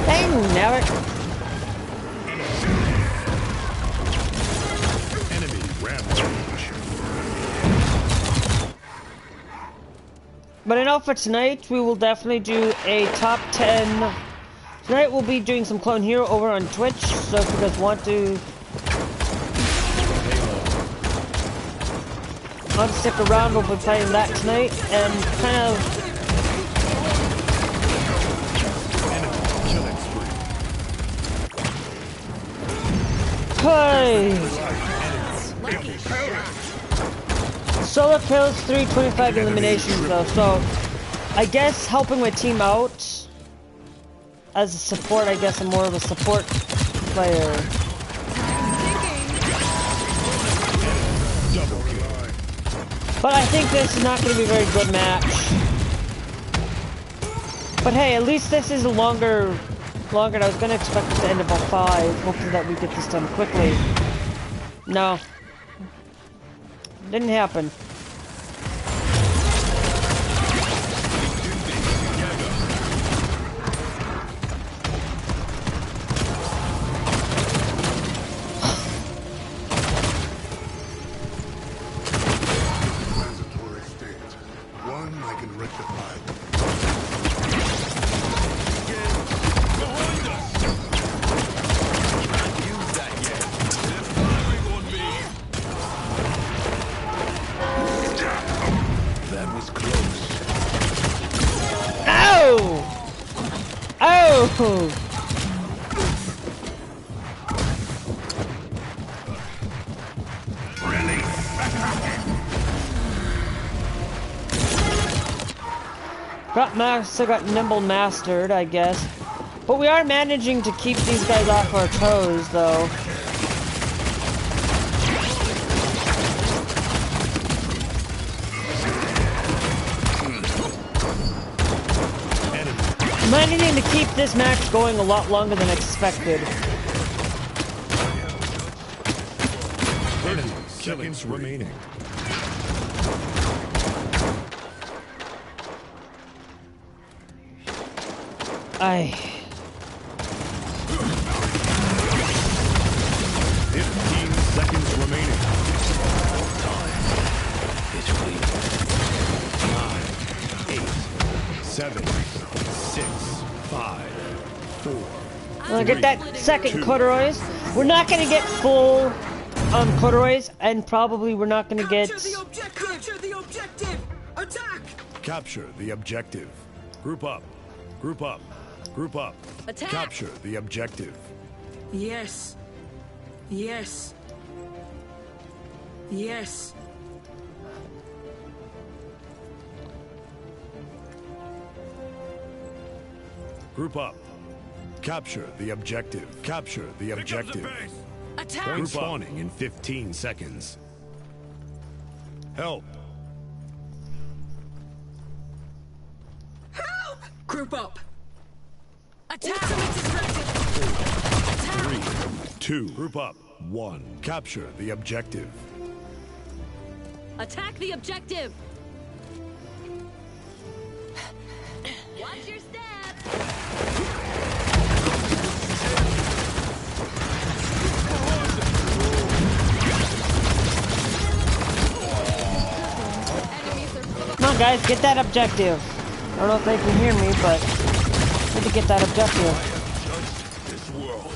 Dang, never. Enemy rampage. But I know for tonight, we will definitely do a top 10. Tonight we'll be doing some Clone Hero over on Twitch, so if you guys want to stick around, we'll be playing that tonight, and kind of Hey! Solo kills, 325 eliminations though, so I guess helping my team out as a support, I guess I'm more of a support player. But I think this is not going to be a very good match. But hey, at least this is a longer than I was going to expect it to end about 5. Hopefully that we get this done quickly. No. Didn't happen. Transitory state. One I can rectify. Oh! Got Nimble mastered, I guess. But we are managing to keep these guys off our toes, though. Managing to keep this match going a lot longer than expected. 30 seconds remaining. Aye. 15 seconds remaining. It's fleeting. 9, 8, 7, 6, 5, 4. We'll get that second corduroys. We're not gonna get full corduroys, and probably we're not gonna get. Capture the objective! Attack! Capture the objective. Group up. Group up. Group up. Attack! Capture the objective. Yes. Yes. Yes. Group up. Capture the objective. Capture the objective. Attack! Point spawning in 15 seconds. Help. Help! Group up. Attack! 3, 2. Group up. 1. Capture the objective. Attack the objective! Watch your step! Come on, guys, get that objective. I don't know if they can hear me, but need to get that objective. This world.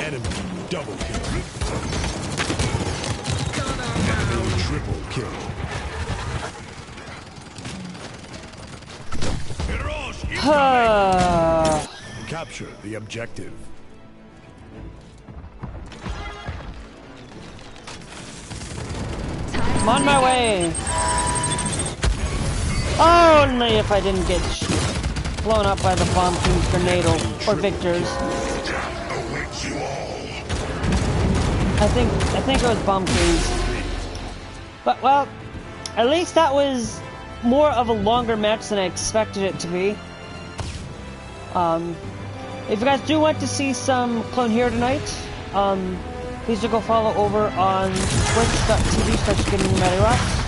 Enemy double kill. Enemy triple kill. Capture the objective. I'm on my way. Only if I didn't get blown up by the Bomb King's grenade or Victor's. Awaits you all. I think it was Bomb King's. But well, at least that was more of a longer match than I expected it to be. If you guys do want to see some Clone Hero tonight, please do go follow over on twitch.tv/Gamingmadirocks.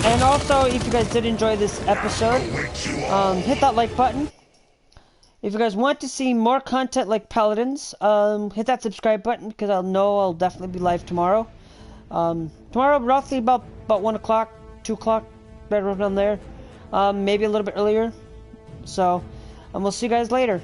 And also, if you guys did enjoy this episode, hit that like button. If you guys want to see more content like Paladins, hit that subscribe button, because I'll definitely be live tomorrow. Tomorrow, roughly about 1 o'clock, 2 o'clock, right around there. maybe a little bit earlier. So, we'll see you guys later.